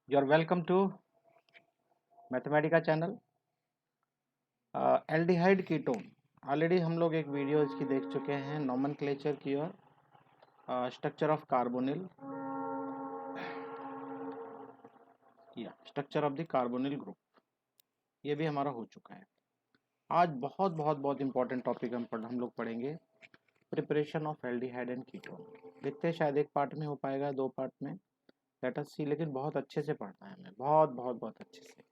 You are welcome to Mathematica channel. Aldehyde ketone already हम लोग एक वीडियो इसकी देख चुके हैं, नोमेनक्लेचर की और स्ट्रक्चर ऑफ कार्बोनिल या structure of the carbonyl group, ये भी हमारा हो चुका है। आज बहुत बहुत बहुत इंपॉर्टेंट टॉपिक हम लोग पढ़ेंगे, preparation of aldehyde and ketone. देखते हैं शायद एक पार्ट में हो पाएगा, दो पार्ट में, लेट अस सी। लेकिन बहुत अच्छे से पढ़ना है हमें, बहुत बहुत बहुत अच्छे से।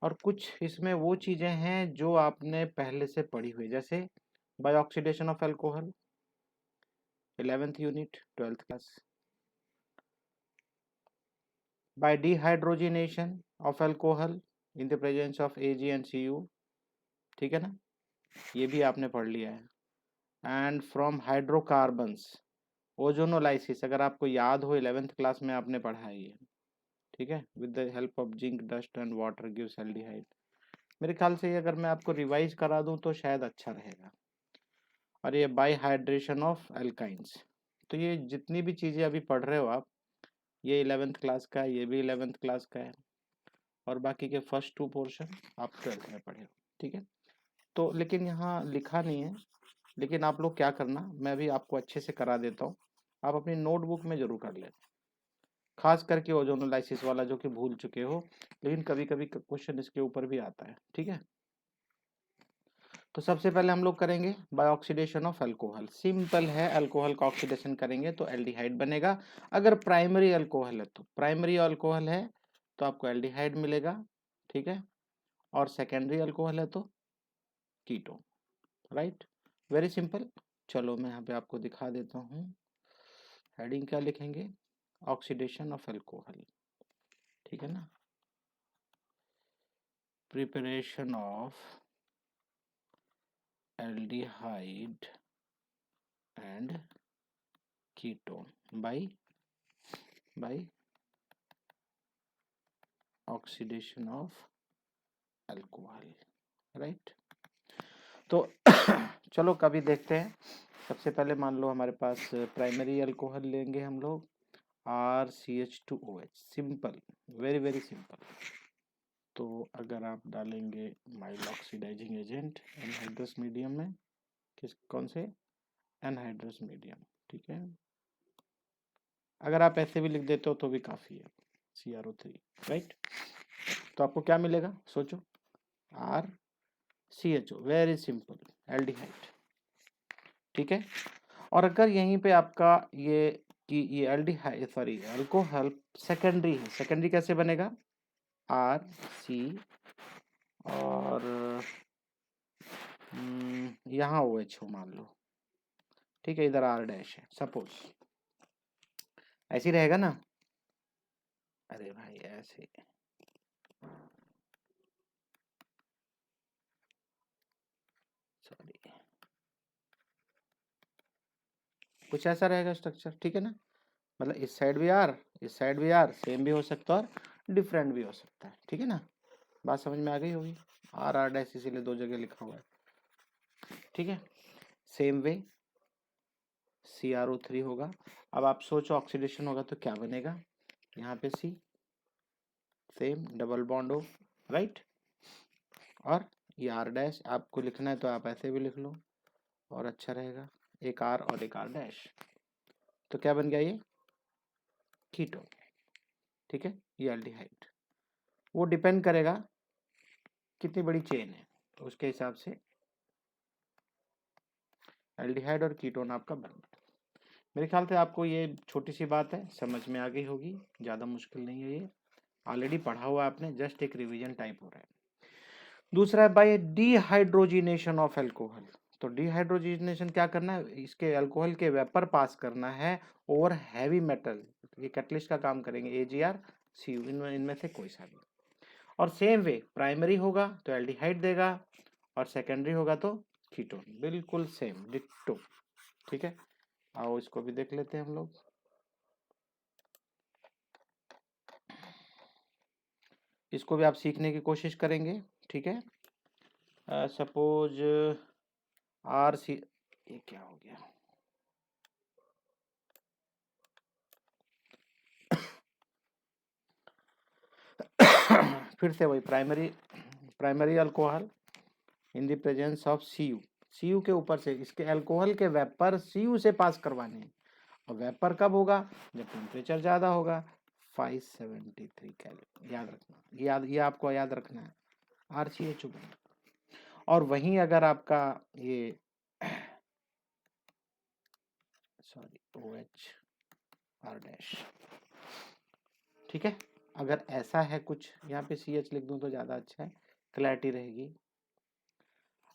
और कुछ इसमें वो चीज़ें हैं जो आपने पहले से पढ़ी हुई, जैसे by oxidation of alcohol 11th unit 12th class, by dehydrogenation of alcohol in the presence of Ag and Cu, ठीक है ना, ये भी आपने पढ़ लिया है। एंड फ्रॉम हाइड्रोकार्बन्स ओजोनोलाइसिस, अगर आपको याद हो 11th क्लास में आपने पढ़ा है ये, ठीक है, with the help of zinc dust and water gives aldehyde. मेरे ख्याल से ये अगर मैं आपको रिवाइज करा दूं तो शायद अच्छा रहेगा। और ये बाय हाइड्रेशन ऑफ एल्काइंस, तो ये जितनी भी चीज़ें अभी पढ़ रहे हो आप, ये 11th क्लास का है, ये भी 11th क्लास का है, और बाकी के फर्स्ट टू पोर्शन आप 12th में पढ़े हो, ठीक है। तो लेकिन यहाँ लिखा नहीं है, लेकिन आप लोग क्या करना, मैं भी आपको अच्छे से करा देता हूँ, आप अपनी नोटबुक में जरूर कर लेना, खास करके ओजोनोलाइसिस वाला जो कि भूल चुके हो, लेकिन कभी कभी क्वेश्चन इसके ऊपर भी आता है, ठीक है। तो सबसे पहले हम लोग करेंगे by oxidation of alcohol. Simple है, अल्कोहल का ऑक्सीडेशन करेंगे तो एल्डिहाइड बनेगा। अगर प्राइमरी अल्कोहल है तो प्राइमरी अल्कोहल है तो आपको एल्डिहाइड मिलेगा, ठीक है। और सेकेंडरी अल्कोहल है तो कीटोन, राइट। Very simple. चलो मैं यहाँ पे आपको दिखा देता हूँ। हेडिंग क्या लिखेंगे, ऑक्सीडेशन ऑफ अल्कोहल, ठीक है ना, preparation of aldehyde and ketone by oxidation of alcohol, right. तो चलो कभी देखते हैं। सबसे पहले मान लो हमारे पास प्राइमरी अल्कोहल लेंगे हम लोग, RCH2OH, simple, very very simple. तो अगर आप डालेंगे mild oxidizing agent anhydrous medium में, कौन से, एनहाइड्रस मीडियम, ठीक है। अगर आप ऐसे भी लिख देते हो तो भी काफ़ी है, CrO3, राइट। तो आपको क्या मिलेगा सोचो, RCHO, वेरी सिंपल, एल्डिहाइड, ठीक है। और अगर यहीं पे आपका ये कि ये एल्डिहाइड, सॉरी अल्कोहल सेकेंडरी है, सेकेंडरी कैसे बनेगा, RC, और यहाँ OH हो मान लो, ठीक है, इधर R डैश है, सपोज ऐसे ही रहेगा ना। अरे भाई ऐसे, सॉरी, कुछ ऐसा रहेगा स्ट्रक्चर, ठीक है ना। मतलब इस साइड भी R, इस साइड भी R, सेम भी हो सकता है और डिफरेंट भी हो सकता है, ठीक है ना। बात समझ में आ गई होगी। R डैश इसीलिए दो जगह लिखा हुआ है, ठीक है। सेम वे CrO3 होगा। अब आप सोचो ऑक्सीडेशन होगा तो क्या बनेगा, यहाँ पे C, सेम डबल बॉन्ड हो, राइट। और ये R डैश आपको लिखना है तो आप ऐसे भी लिख लो और अच्छा रहेगा, एक R और एक R डैश, तो क्या बन गया ये, कीटोन, ठीक है। ये एल्डिहाइड, वो डिपेंड करेगा कितनी बड़ी चेन है, तो उसके हिसाब से एल्डिहाइड और कीटोन आपका बन गया। मेरे ख्याल से आपको ये छोटी सी बात है, समझ में आ गई होगी, ज़्यादा मुश्किल नहीं है, ये ऑलरेडी पढ़ा हुआ आपने, जस्ट एक रिवीजन टाइप हो रहा है। दूसरा है बाय डिहाइड्रोजिनेशन ऑफ अल्कोहल। तो डिहाइड्रोजिनेशन क्या करना है, इसके अल्कोहल के वेपर पास करना है ओवर हैवी मेटल, ये कैटलिस्ट का काम करेंगे, AgR Cu, इनमें से कोई सा भी। और सेम वे प्राइमरी होगा तो एल्डिहाइड देगा और सेकेंडरी होगा तो कीटोन, बिल्कुल सेम डिट्टो, ठीक है। आओ इसको भी देख लेते हैं हम लोग। इसको भी आप सीखने की कोशिश करेंगे, ठीक है। सपोज RC, ये क्या हो गया, फिर से वही primary alcohol in the presence of Cu के ऊपर से इसके अल्कोहल के वेपर Cu से पास करवाने हैं, और वेपर कब होगा, जब टेम्परेचर ज़्यादा होगा। 573 कैलोरी याद रखना, ये आपको याद रखना है, RCHO बना। और वहीं अगर आपका ये OH R-, ठीक है। अगर ऐसा है कुछ, यहाँ पे CH लिख दूं तो ज़्यादा अच्छा है, क्लैरिटी रहेगी।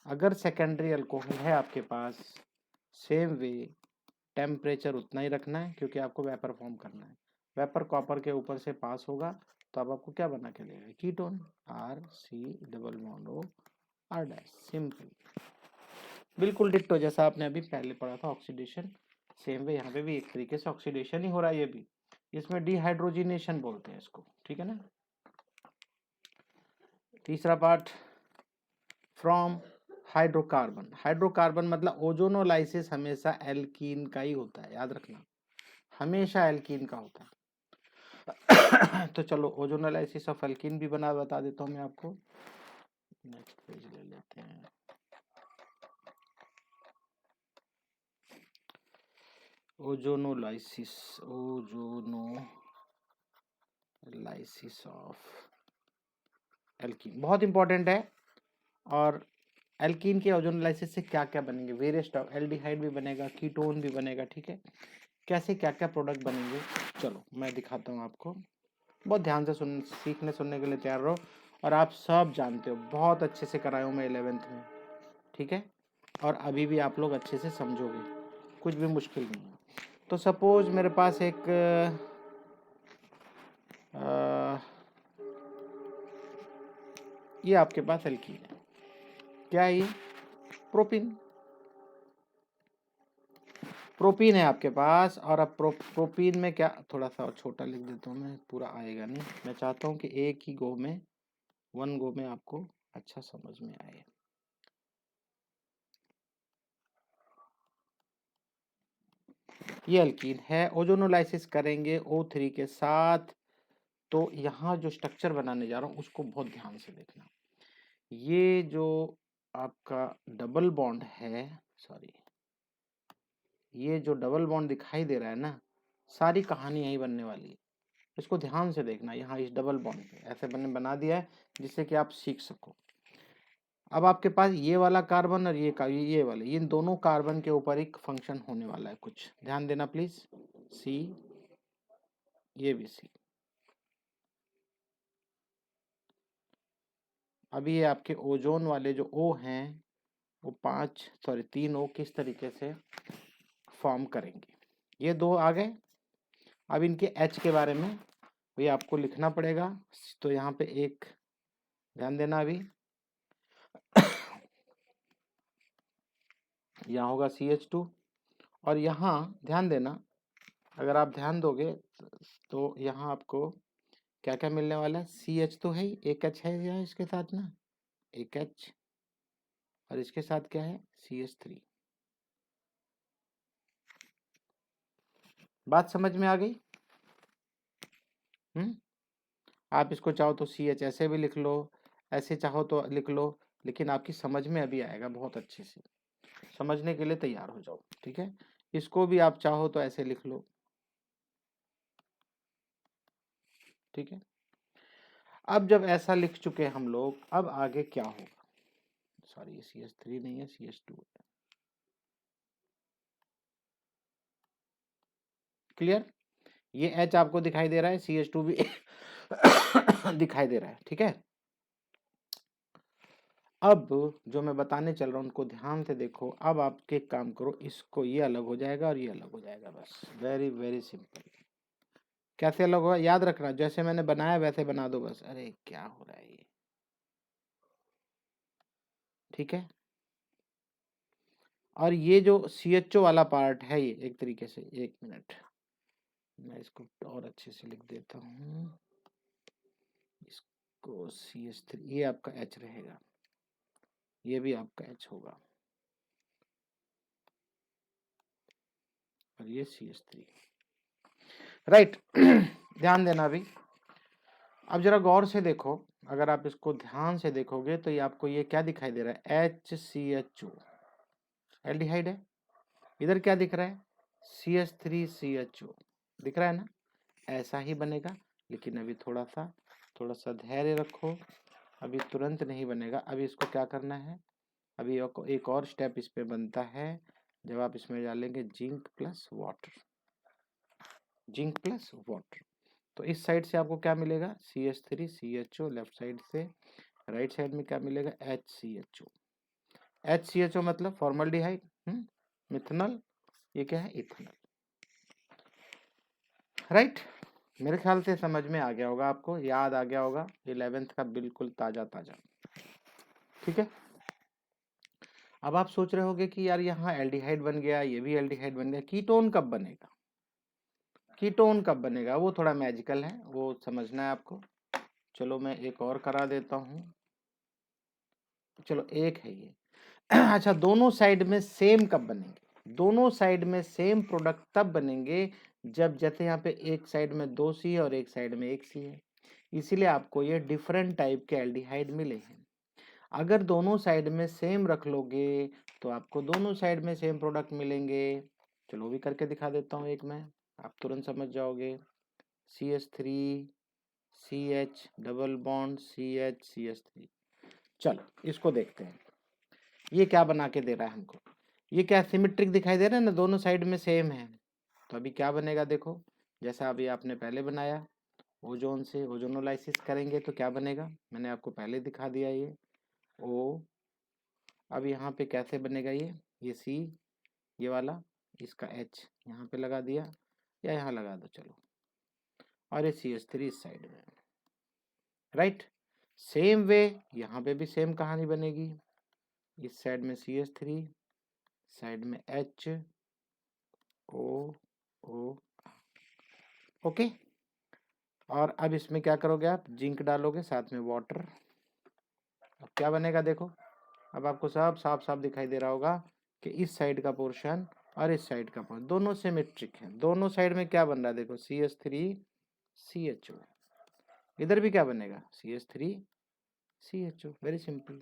अगर सेकेंडरी अल्कोहल है आपके पास, सेम वे टेम्परेचर उतना ही रखना है, क्योंकि आपको वेपर फॉर्म करना है। वेपर कॉपर के ऊपर से पास होगा तो अब आपको क्या बना के देगा, कीटोन, RC≡R', सिंपल, बिल्कुल डिट्टो जैसा आपने अभी पहले पढ़ा था ऑक्सीडेशन। सेम वे यहाँ पे भी एक तरीके से ऑक्सीडेशन ही हो रहा है, ये भी, इसमें डिहाइड्रोजिनेशन बोलते हैं इसको, ठीक है ना। तीसरा पार्ट, फ्रॉम हाइड्रोकार्बन। हाइड्रोकार्बन मतलब ओजोनोलाइसिस हमेशा एल्कीन का ही होता है, याद रखना, हमेशा एल्कीन का होता है। तो चलो ओजोनोलाइसिस ऑफ एल्कीन भी बता देता हूँ मैं आपको। नेक्स्ट पेज ले लेते हैं। ओजोनोलाइसिस ऑफ एल्कीन बहुत इंपॉर्टेंट है। और एल्कीन के ओजोनोलाइसिस से क्या क्या बनेंगे, वेरियस स्टॉक, एल्डिहाइड भी बनेगा, कीटोन भी बनेगा, ठीक है। कैसे क्या क्या प्रोडक्ट बनेंगे, चलो मैं दिखाता हूँ आपको। बहुत ध्यान से सीखने सुनने के लिए तैयार रहो। और आप सब जानते हो, बहुत अच्छे से कराया हूँ मैं 11th में, ठीक है। और अभी भी आप लोग अच्छे से समझोगे, कुछ भी मुश्किल नहीं है। तो सपोज मेरे पास एक ये आपके पास एल्कीन है, क्या है ये, प्रोपीन है आपके पास। और अब प्रोपीन में क्या, थोड़ा सा और छोटा लिख देता हूँ मैं, पूरा आएगा नहीं, मैं चाहता हूँ कि एक ही गो में, वन गो में आपको अच्छा समझ में आए। ये एल्कीन है, ओजोनोलाइसिस करेंगे O3 के साथ, तो यहाँ जो स्ट्रक्चर बनाने जा रहा हूँ उसको बहुत ध्यान से देखना। ये जो आपका डबल बॉन्ड है, सॉरी, ये जो डबल बॉन्ड दिखाई दे रहा है ना, सारी कहानी यही बनने वाली है, इसको ध्यान से देखना। यहाँ इस डबल बॉन्ड पे ऐसे बना दिया है जिससे कि आप सीख सको। अब आपके पास ये वाला कार्बन और ये वाले, इन दोनों कार्बन के ऊपर एक फंक्शन होने वाला है, कुछ ध्यान देना प्लीज। C, ये भी C। अभी ये आपके ओजोन वाले जो O हैं, वो 3 O किस तरीके से फॉर्म करेंगे, ये 2 आ गए। अब इनके H के बारे में भी आपको लिखना पड़ेगा, तो यहाँ पे एक ध्यान देना। अभी यहाँ होगा CH2, और यहाँ ध्यान देना, अगर आप ध्यान दोगे तो यहाँ आपको क्या क्या मिलने वाला है, CH तो है ही, एक H है यहाँ इसके साथ ना, एक H, और इसके साथ क्या है, CH3। बात समझ में आ गई? आप इसको चाहो तो CH ऐसे भी लिख लो, ऐसे चाहो तो लिख लो, लेकिन आपकी समझ में अभी आएगा, बहुत अच्छे से समझने के लिए तैयार हो जाओ, ठीक है। इसको भी आप चाहो तो ऐसे लिख लो, ठीक है। अब जब ऐसा लिख चुके हम लोग, अब आगे क्या होगा, सॉरी CH3 नहीं है, CH2 है। क्लियर? ये H आपको दिखाई दे रहा है, CH2 भी दिखाई दे रहा है, ठीक है। अब जो मैं बताने चल रहा हूँ उनको ध्यान से देखो। अब आप एक काम करो, इसको ये अलग हो जाएगा और ये अलग हो जाएगा, बस वेरी वेरी सिंपल। कैसे अलग होगा याद रखना, जैसे मैंने बनाया वैसे बना दो बस। अरे क्या हो रहा है ये, ठीक है। और ये जो CHO वाला पार्ट है, ये एक तरीके से, एक मिनट मैं इसको और अच्छे से लिख देता हूँ। इसको CH3, ये आपका H रहेगा, ये भी आपका H होगा, और ये CH3, राइट। ध्यान देना अभी। अब जरा गौर से देखो, अगर आप इसको ध्यान से देखोगे तो ये आपको ये क्या दिखाई दे रहा है, HCHO, एल्डिहाइड है। इधर क्या दिख रहा है, CH3CHO, दिख रहा है ना, ऐसा ही बनेगा। लेकिन अभी थोड़ा सा धैर्य रखो, अभी तुरंत नहीं बनेगा। अभी इसको क्या करना है, अभी एक और स्टेप इस पे बनता है, जब आप इसमें डालेंगे zinc plus water, zinc plus water, तो इस साइड से आपको क्या मिलेगा, CH3CHO, लेफ्ट साइड से राइट साइड में क्या मिलेगा, HCHO। HCHO मतलब फॉर्मल्डिहाइड, मिथनॉल, ये क्या है, इथेनॉल, राइट। मेरे ख्याल से समझ में आ गया होगा, आपको याद आ गया होगा, 11th का बिल्कुल ताजा ताजा, ठीक है। अब आप सोच रहे होगे कि यार यहाँ एल्डिहाइड बन गया, ये भी एल्डिहाइड बन गया, कीटोन कब बनेगा, कीटोन कब बनेगा, वो थोड़ा मैजिकल है, वो समझना है आपको। चलो मैं एक और करा देता हूँ, चलो एक है ये। अच्छा, दोनों साइड में सेम कब बनेंगे, दोनों साइड में सेम प्रोडक्ट तब बनेंगे जब, जैसे यहाँ पे एक साइड में 2 C है और एक साइड में 1 C है, इसीलिए आपको ये डिफरेंट टाइप के एल्डिहाइड मिले हैं। अगर दोनों साइड में सेम रख लोगे तो आपको दोनों साइड में सेम प्रोडक्ट मिलेंगे। चलो भी करके दिखा देता हूँ एक मैं, आप तुरंत समझ जाओगे। CH3 CH double bond CH CH3, चलो इसको देखते हैं, ये क्या बना के दे रहा है हमको, ये क्या सिमेट्रिक दिखाई दे रहा है ना, दोनों साइड में सेम है। तो अभी क्या बनेगा देखो, जैसा अभी आपने पहले बनाया, ओजोन से ओजोनोलाइसिस करेंगे तो क्या बनेगा, मैंने आपको पहले दिखा दिया ये O। अब यहाँ पे कैसे बनेगा ये C, ये वाला, इसका H यहाँ पे लगा दिया या यहाँ लगा दो, चलो, और ये CH3 इस साइड में, राइट। सेम वे यहाँ पे भी सेम कहानी बनेगी, इस साइड में CH3, साइड में HO O, ओके। और अब इसमें क्या करोगे आप, जिंक डालोगे साथ में वाटर, अब क्या बनेगा देखो, अब आपको सब साफ साफ दिखाई दे रहा होगा कि इस साइड का पोर्शन और इस साइड का पोर्शन दोनों सिमेट्रिक है, दोनों साइड में क्या बन रहा है देखो, CH3 CHO, इधर भी क्या बनेगा, CH3 CHO, वेरी सिंपल,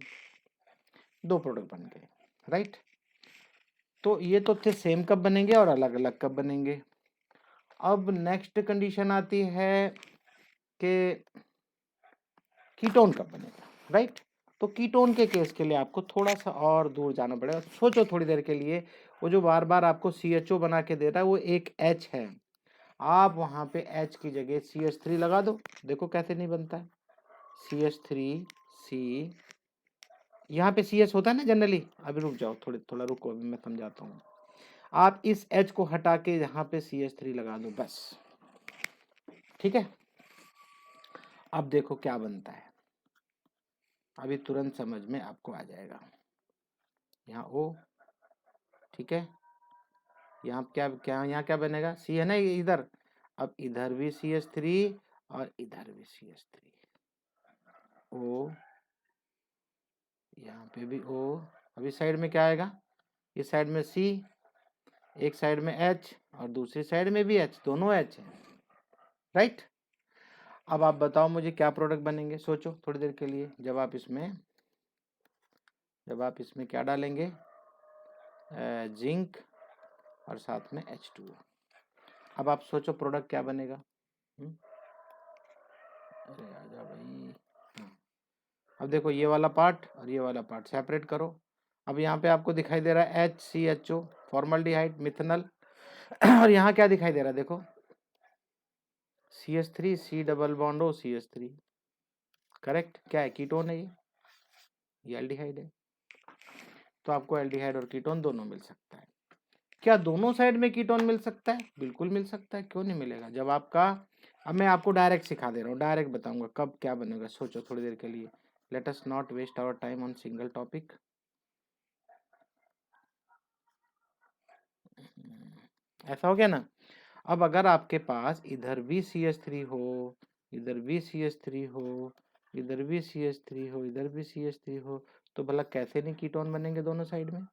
दो प्रोडक्ट बन गए, राइट। तो ये तो थे सेम कब बनेंगे और अलग अलग कब बनेंगे। अब नेक्स्ट कंडीशन आती है कि कीटोन कब बनेगा, राइट। तो कीटोन के केस के लिए आपको थोड़ा सा और दूर जाना पड़ेगा, सोचो थोड़ी देर के लिए, वो जो बार बार आपको CHO बना के दे रहा है वो एक H है, आप वहां पे H की जगह CH3 लगा दो, देखो कैसे नहीं बनता है, CH3 C, यहाँ पे CH होता है ना जनरली, अभी रुक जाओ, थोड़ा रुको, अभी मैं समझाता हूँ। आप इस H को हटा के यहाँ पे CH3 लगा दो बस, ठीक है। अब देखो क्या बनता है, अभी तुरंत समझ में आपको आ जाएगा। यहाँ O, ठीक है, यहाँ क्या क्या यहाँ क्या बनेगा, C है ना इधर, अब इधर भी CH3 और इधर भी CH3, O, यहाँ पे भी O, अभी साइड में क्या आएगा, इस साइड में C, एक साइड में H और दूसरी साइड में भी H, दोनों H है, राइट। अब आप बताओ मुझे क्या प्रोडक्ट बनेंगे, सोचो थोड़ी देर के लिए, जब आप इसमें क्या डालेंगे, जिंक और साथ में H2O, अब आप सोचो प्रोडक्ट क्या बनेगा, अरे आजा भाई, अब देखो ये वाला पार्ट और ये वाला पार्ट सेपरेट करो, अब यहाँ पे आपको दिखाई दे रहा है HCHO, फॉर्मल्डिहाइड, मिथनल, और यहाँ क्या दिखाई दे रहा है देखो, CH3 C double bond O CH3, correct, क्या है, कीटोन है ये एल्डिहाइड है। तो आपको एल्डिहाइड और कीटोन दोनों मिल सकता है। क्या दोनों साइड में कीटोन मिल सकता है, बिल्कुल मिल सकता है, क्यों नहीं मिलेगा, जब आपका, अब मैं आपको डायरेक्ट सिखा दे रहा हूँ, डायरेक्ट बताऊंगा कब क्या बनेगा, सोचो थोड़ी देर के लिए, let us not waste our time on single topic. ऐसा हो गया ना। अब अगर आपके पास इधर भी CH3 हो, इधर भी CH3 हो, इधर भी CH3 हो, इधर भी CH3 हो, तो भला कैसे नहीं कीटोन बनेंगे दोनों साइड में।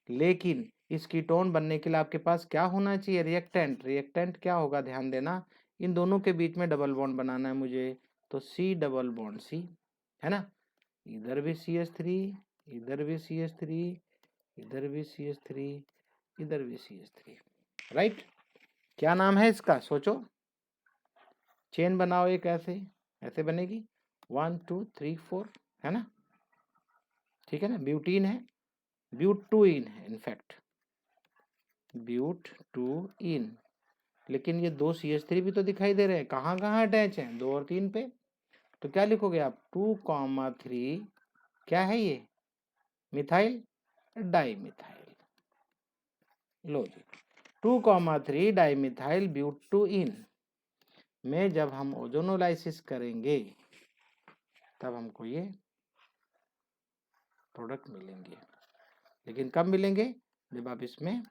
लेकिन इस कीटोन बनने के लिए आपके पास क्या होना चाहिए, रिएक्टेंट, रिएक्टेंट क्या होगा, ध्यान देना, इन दोनों के बीच में डबल बॉन्ड बनाना है मुझे, तो C डबल बॉन्ड C, है ना, इधर भी CH3, इधर भी CH3, इधर भी CH3, इधर भी CH3, राइट। क्या नाम है इसका, सोचो, चेन बनाओ एक ऐसे, ऐसे बनेगी 1 2 3 4, है ना, ठीक है ना, ब्यूटीन है, ब्यूटूइन है इनफैक्ट, ब्यूटूइन। लेकिन ये 2 CH3 भी तो दिखाई दे रहे हैं, कहाँ कहाँ अटैच हैं, 2 और 3 पे। तो क्या लिखोगे आप, 2,3, क्या है ये, मिथाइल डाइमिथाइल। लो जी, 2,3 डाइमिथाइल ब्यूटूइन में जब हम ओजोनोलाइसिस करेंगे तब हमको ये प्रोडक्ट मिलेंगे। लेकिन कब मिलेंगे, जब आप इसमें,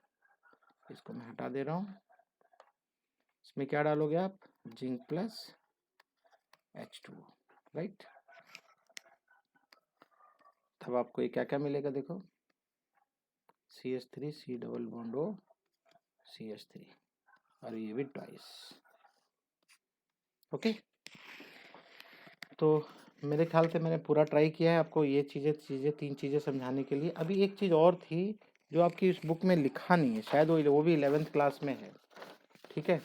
इसको मैं हटा दे रहा हूँ, इसमें क्या डालोगे आप, जिंक प्लस H2O, राइट। तब आपको ये क्या क्या मिलेगा, देखो, CH3 C double bond O CH3, और ये भी ट्वाइस। ओके, तो मेरे ख्याल से मैंने पूरा ट्राई किया है आपको ये चीज़ें 3 चीज़ें समझाने के लिए। अभी एक चीज़ और थी जो आपकी इस बुक में लिखा नहीं है, शायद वो भी 11th क्लास में है, ठीक है।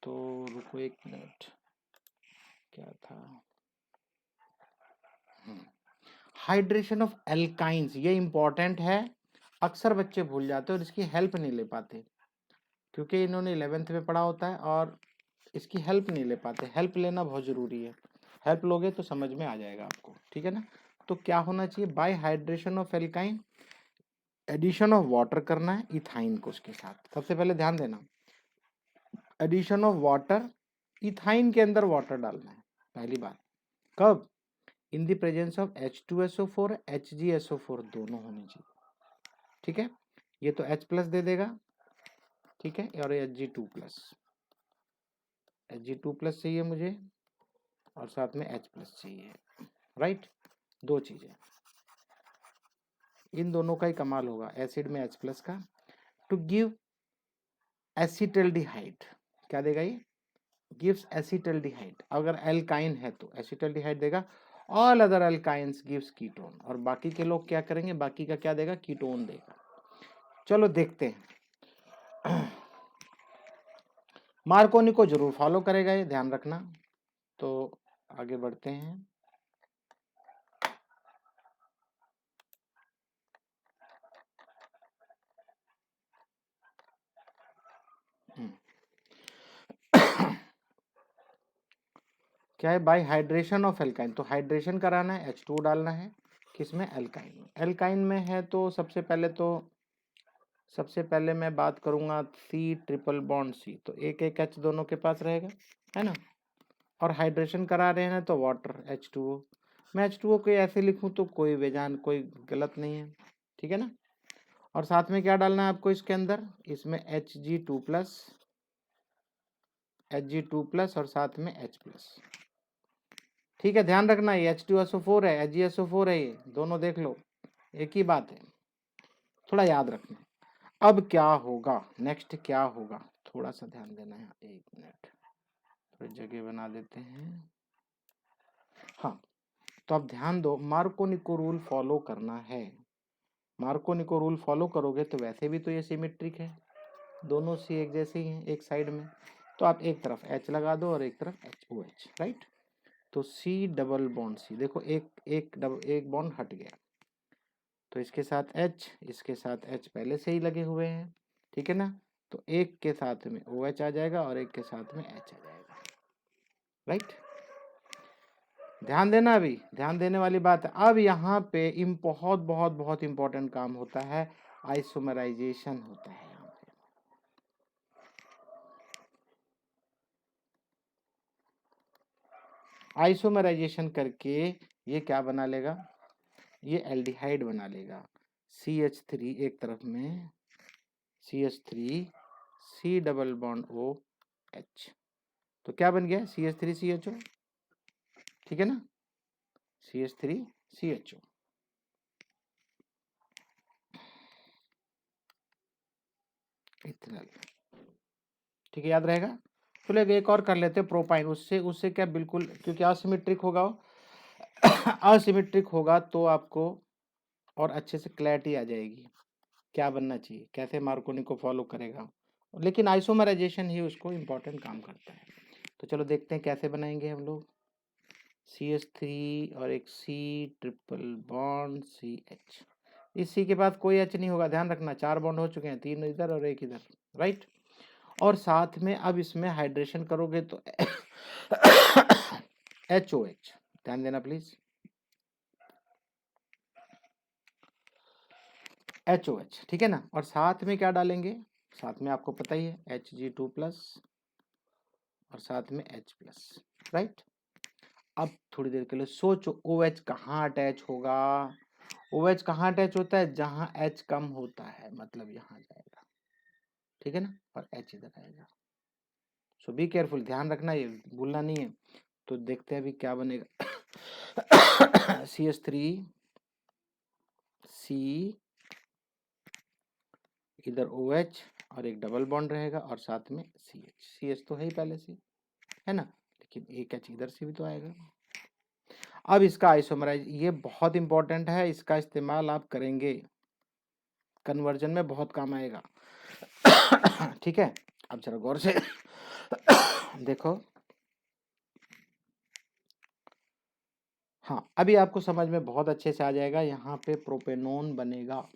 तो रुको एक मिनट, क्या था, हाइड्रेशन ऑफ एल्काइंस, ये इंपॉर्टेंट है, अक्सर बच्चे भूल जाते हैं और इसकी हेल्प नहीं ले पाते, क्योंकि इन्होंने 11th में पढ़ा होता है और इसकी हेल्प नहीं ले पाते। हेल्प लेना बहुत ज़रूरी है, हेल्प लोगे तो समझ में आ जाएगा आपको, ठीक है ना। तो क्या होना चाहिए, by hydration of alkyne addition of water करना है इथाइन को उसके साथ। सबसे पहले ध्यान देना, एडिशन ऑफ वाटर, इथाइन के अंदर वाटर डालना है पहली बात। कब, इन the presence of H2SO4 HgSO4 दोनों होने चाहिए, ठीक है। ये तो H प्लस दे देगा, ठीक है, और Hg2 प्लस चाहिए मुझे, और साथ में H प्लस चाहिए, राइट। 2 चीजें, इन दोनों का ही कमाल होगा एसिड में H प्लस का, टू गिव एसिटल्डिहाइड। क्या देगा ये, गिव्स एसिटल्डिहाइड। अगर एल्काइन है तो एसिटल्डिहाइड देगा, all other alkynes gives ketone, और बाकी के लोग क्या करेंगे, बाकी का क्या देगा, कीटोन देगा। चलो देखते हैं, मार्कोनी को जरूर फॉलो करेगा ये, ध्यान रखना। तो आगे बढ़ते हैं, क्या है, बाय हाइड्रेशन ऑफ एल्काइन, तो हाइड्रेशन कराना है, H2 डालना है, किसमें, एल्काइन में। एल्काइन में है तो सबसे पहले मैं बात करूंगा C ट्रिपल बॉन्ड C, तो एक एक H दोनों के पास रहेगा, है ना। और हाइड्रेशन करा रहे हैं तो वाटर H2O, मैं H2O को ऐसे लिखूं तो कोई बेजान, कोई गलत नहीं है, ठीक है ना। और साथ में क्या डालना है आपको इसके अंदर, इसमें Hg2 प्लस और साथ में H प्लस, ठीक है। ध्यान रखना ये H2SO4 है, HgSO4 है, ये दोनों देख लो एक ही बात है, थोड़ा याद रखना। अब क्या होगा, नेक्स्ट क्या होगा, थोड़ा सा ध्यान देना है, एक मिनट, थोड़ी जगह बना देते हैं। हाँ, तो अब ध्यान दो, मार्कोनिको रूल फॉलो करना है। मार्कोनिको रूल फॉलो करोगे तो वैसे भी तो ये सिमेट्रिक है, दोनों सी एक जैसे ही हैं एक साइड में, तो आप एक तरफ H लगा दो और एक तरफ HOH, राइट। तो C डबल बॉन्ड C, देखो एक बॉन्ड हट गया, तो इसके साथ H, इसके साथ H पहले से ही लगे हुए हैं, ठीक है ना। तो एक के साथ में OH आ जाएगा और एक के साथ में H आ जाएगा, राइट। ध्यान देना, अभी ध्यान देने वाली बात है। अब यहाँ पे बहुत बहुत बहुत इंपॉर्टेंट काम होता है, आइसोमराइजेशन होता है यहाँ पे। आइसोमराइजेशन करके ये क्या बना लेगा, ये एल्डिहाइड बना लेगा, CH3 एक तरफ में, CH3 C double bond OH, तो क्या बन गया, CH3CHO, ठीक है ना, CH3CHO, इथेनॉल, ठीक है, याद रहेगा। तो लेकिन एक और कर लेते हैं, प्रोपाइन, उससे क्या बिल्कुल, क्योंकि असिमेट्रिक होगा असिमेट्रिक होगा तो आपको और अच्छे से क्लैरिटी आ जाएगी क्या बनना चाहिए, कैसे मार्कोनी को फॉलो करेगा, लेकिन आइसोमराइजेशन ही उसको इम्पोर्टेंट काम करता है। तो चलो देखते हैं कैसे बनाएंगे हम लोग। CH3 और एक C ट्रिपल बॉन्ड CH। इस C के बाद कोई H नहीं होगा, ध्यान रखना, 4 बॉन्ड हो चुके हैं, 3 इधर और एक इधर, राइट। और साथ में अब इसमें हाइड्रेशन करोगे तो HOH, ध्यान देना प्लीज, HOH, ठीक है ना। और साथ में क्या डालेंगे, साथ में आपको पता ही है Hg2+ और साथ में H+, राइट। अब थोड़ी देर के लिए सोचो OH कहाँ अटैच होगा। OH कहाँ अटैच होता है, जहां H कम होता है, मतलब यहाँ जाएगा, ठीक है ना, और H इधर आएगा। सो बी केयरफुल, ध्यान रखना, ये भूलना नहीं है। तो देखते हैं अभी क्या बनेगा। CH3 C, इधर OH और एक डबल बॉन्ड रहेगा और साथ में CH तो है ही पहले से, है ना, लेकिन एक H इधर से भी तो आएगा। अब इसका आइसोमराइज, ये बहुत इंपॉर्टेंट है, इसका इस्तेमाल आप करेंगे कन्वर्जन में, बहुत काम आएगा। ठीक है, अब जरा गौर से देखो। हाँ, अभी आपको समझ में बहुत अच्छे से आ जाएगा। यहाँ पे प्रोपेनोन बनेगा,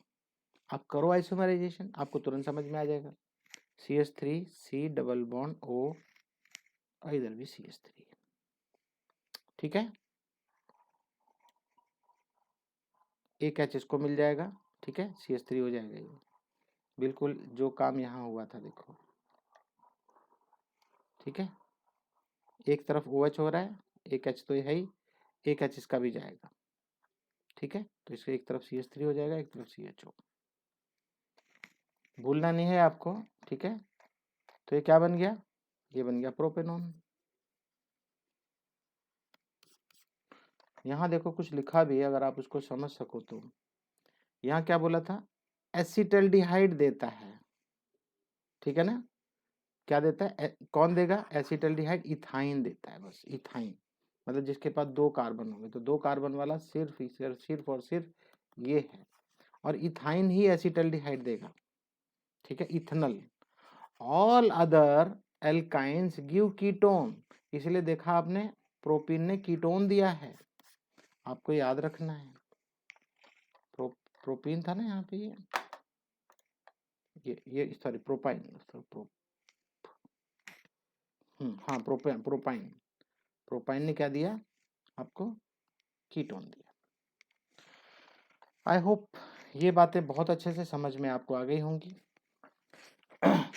आप करो आइसोमराइजेशन, आपको तुरंत समझ में आ जाएगा। CH3 C double bond O और इधर भी CH3, ठीक है, एक H इसको मिल जाएगा, ठीक है, CH3 हो जाएगा ये, बिल्कुल जो काम यहाँ हुआ था देखो, ठीक है। एक तरफ OH हो रहा है, एक H तो है ही, एक H इसका भी जाएगा, ठीक है। तो इसका एक तरफ CH3 हो जाएगा, एक तरफ CHO, भूलना नहीं है आपको, ठीक है। तो ये क्या बन गया, ये बन गया प्रोपेनॉन। यहाँ देखो कुछ लिखा भी है, अगर आप उसको समझ सको तो। यहाँ क्या बोला था, एसिटल्डिहाइड देता है, ठीक है ना। क्या देता है, कौन देगा, एसिटल्डिहाइड इथाइन देता है, बस इथाइन, मतलब जिसके पास 2 कार्बन होंगे, तो 2 कार्बन वाला सिर्फ और सिर्फ ये है, और इथाइन ही एसिटल्डिहाइड देगा, ठीक है, ethanol. All other alkynes give ketone, इसलिए देखा आपने प्रोपीन ने कीटोन दिया है, आपको याद रखना है। प्रोपीन था ना यहाँ पे, ये सॉरी प्रोपाइन, हाँ प्रोपाइन, प्रोपाइन ने क्या दिया आपको, कीटोन दिया। आई होप ये बातें बहुत अच्छे से समझ में आपको आ गई होंगी।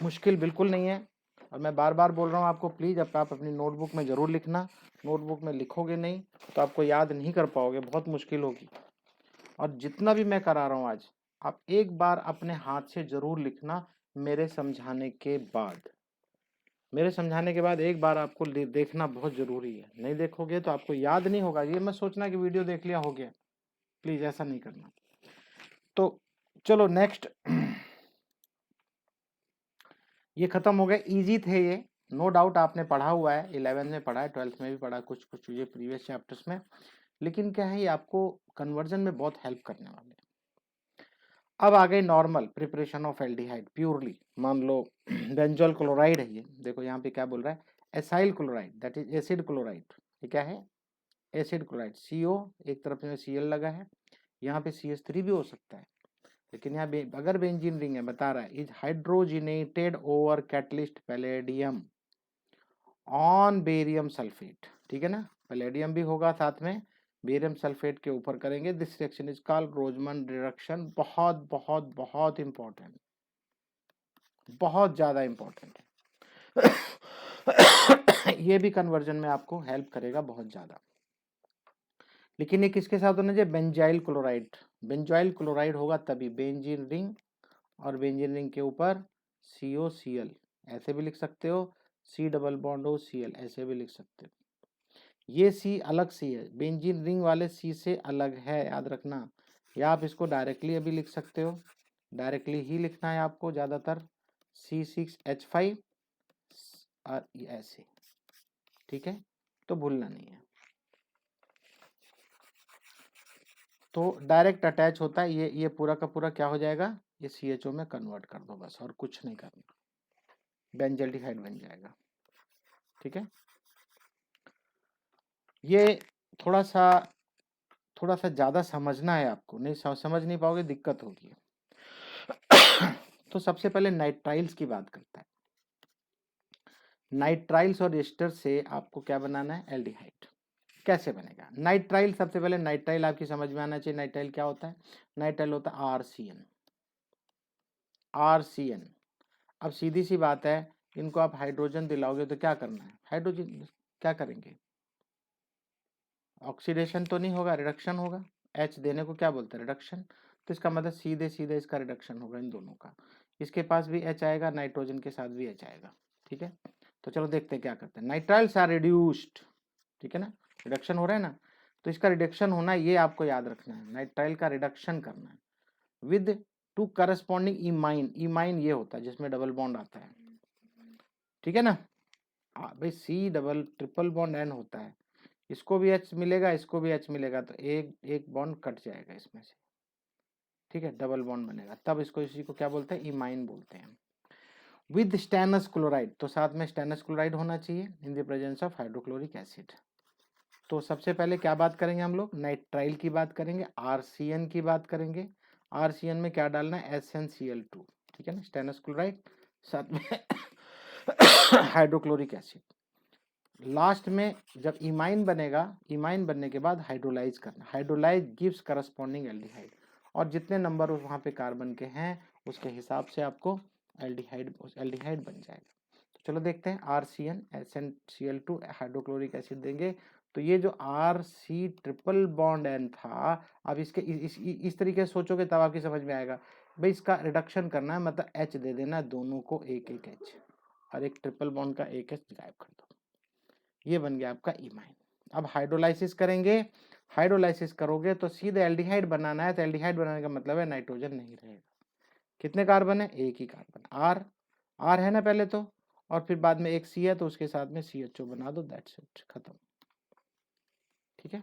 मुश्किल बिल्कुल नहीं है, और मैं बार बार बोल रहा हूँ आपको, प्लीज़ अब आप अपनी नोटबुक में ज़रूर लिखना, नोटबुक में लिखोगे नहीं तो आपको याद नहीं कर पाओगे, बहुत मुश्किल होगी। और जितना भी मैं करा रहा हूँ आज, आप एक बार अपने हाथ से ज़रूर लिखना, मेरे समझाने के बाद, मेरे समझाने के बाद एक बार आपको देखना बहुत ज़रूरी है, नहीं देखोगे तो आपको याद नहीं होगा। ये मत सोचना कि वीडियो देख लिया हो गया, प्लीज़ ऐसा नहीं करना। तो चलो नेक्स्ट, ये खत्म हो गए, इजी थे ये, नो डाउट आपने पढ़ा हुआ है, 11th में पढ़ा है, 12th में भी पढ़ा, कुछ कुछ चीज़ें प्रीवियस चैप्टर्स में, लेकिन क्या है ये आपको कन्वर्जन में बहुत हेल्प करने वाले हैं। अब आ गए normal preparation of aldehyde purely, मान लो बेंजोल क्लोराइड है, ये देखो यहाँ पे क्या बोल रहा है, acyl chloride, that is acid chloride. ये क्या है, एसिड क्लोराइड, CO, एक तरफ में Cl लगा है, यहाँ पे CH3 भी हो सकता है, लेकिन यहाँ अगर बेंजीन रिंग है, बता रहा है is hydrogenated over catalyst palladium on barium sulphate, ठीक है ना, पैलेडियम भी होगा साथ में, बेरियम सल्फेट के ऊपर करेंगे, this reaction is called Rosenmund reaction. बहुत बहुत बहुत इंपॉर्टेंट, बहुत ज्यादा इंपॉर्टेंट है। ये भी कन्वर्जन में आपको हेल्प करेगा बहुत ज्यादा, लेकिन ये किसके साथ होना चाहिए, बेंजाइल क्लोराइड, बेंजाइल क्लोराइड होगा तभी, बेंजीन रिंग और बेंजीन रिंग के ऊपर COCl, ऐसे भी लिख सकते हो, C डबल बॉन्ड OCl, ऐसे भी लिख सकते हो। ये C अलग सी है, बेंजीन रिंग वाले C से अलग है, याद रखना। या आप इसको डायरेक्टली अभी लिख सकते हो, डायरेक्टली ही लिखना है आपको ज़्यादातर, C6H5 और ऐसे, ठीक है, तो भूलना नहीं है। तो डायरेक्ट अटैच होता है, ये पूरा का पूरा क्या हो जाएगा, ये CHO में कन्वर्ट कर दो बस, और कुछ नहीं करना, बेंजल्डिहाइड बन जाएगा। ठीक है, ये थोड़ा सा ज़्यादा समझना है आपको, नहीं समझ नहीं पाओगे दिक्कत होगी। तो सबसे पहले नाइट्राइल्स की बात करता है। नाइट्राइल्स और एस्टर से आपको क्या बनाना है, एल्डिहाइड। कैसे बनेगा नाइट्राइल, सबसे पहले नाइट्राइल आपकी समझ में आना चाहिए। नाइट्राइल क्या होता है, नाइट्राइल होता है RCN। अब सीधी सी बात है, इनको आप हाइड्रोजन दिलाओगे तो क्या करना है, हाइड्रोजन क्या करेंगे, ऑक्सीडेशन तो नहीं होगा, रिडक्शन होगा। H देने को क्या बोलते हैं, रिडक्शन। तो इसका मतलब सीधे सीधे इसका रिडक्शन होगा इन दोनों का। इसके पास भी H आएगा, नाइट्रोजन के साथ भी H आएगा। ठीक है, तो चलो देखते हैं क्या करते हैं। नाइट्राइल्स आर रिड्यूस्ड, ठीक है ना, रिडक्शन हो रहा है ना, तो इसका रिडक्शन होना ये आपको याद रखना है, नाइट्राइल का रिडक्शन करना है with two corresponding imine. Imine ये होता है जिसमें डबल बॉन्ड आता है, ठीक है ना। भाई C double triple bond N होता है, इसको भी H मिलेगा, इसको भी H मिलेगा, तो एक बॉन्ड कट जाएगा इसमें से, ठीक है, डबल बॉन्ड बनेगा, तब इसको इसी को क्या बोलते हैं, इमाइन बोलते हैं। विद स्टेनस क्लोराइड, तो साथ में स्टेनस क्लोराइड होना चाहिए इन the presence of hydrochloric acid. तो सबसे पहले क्या बात करेंगे हम लोग, नाइट्राइल की बात करेंगे, RCN की बात करेंगे। RCN में क्या डालना है, SnCl2, ठीक है ना, स्टेनस क्लोराइड साथ में हाइड्रोक्लोरिक एसिड। लास्ट में जब इमाइन बनेगा, इमाइन बनने के बाद हाइड्रोलाइज करना, हाइड्रोलाइज गिव्स करस्पॉन्डिंग एल्डिहाइड, और जितने नंबर वहाँ पे कार्बन के हैं उसके हिसाब से आपको एल्डिहाइड बन जाएगा। तो चलो देखते हैं, RCN SnCl2 हाइड्रोक्लोरिक एसिड देंगे, तो ये जो RC ट्रिपल बॉन्ड N था, अब इसके इस तरीके से सोचोगे तब आपकी समझ में आएगा। भाई इसका रिडक्शन करना है, मतलब H दे देना है, दोनों को एक एक H, और एक ट्रिपल बॉन्ड का एक H गायब कर दो, ये बन गया आपका इमाइन। अब हाइड्रोलाइसिस करेंगे, हाइड्रोलाइसिस करोगे तो सीधे एल्डिहाइड बनाना है, तो एल्डिहाइड बनाने का मतलब है नाइट्रोजन नहीं रहेगा। कितने कार्बन है, एक ही कार्बन, R है ना पहले तो, और फिर बाद में एक C है तो उसके साथ में CHO बना दो, दैट्स इट, खत्म। ठीक है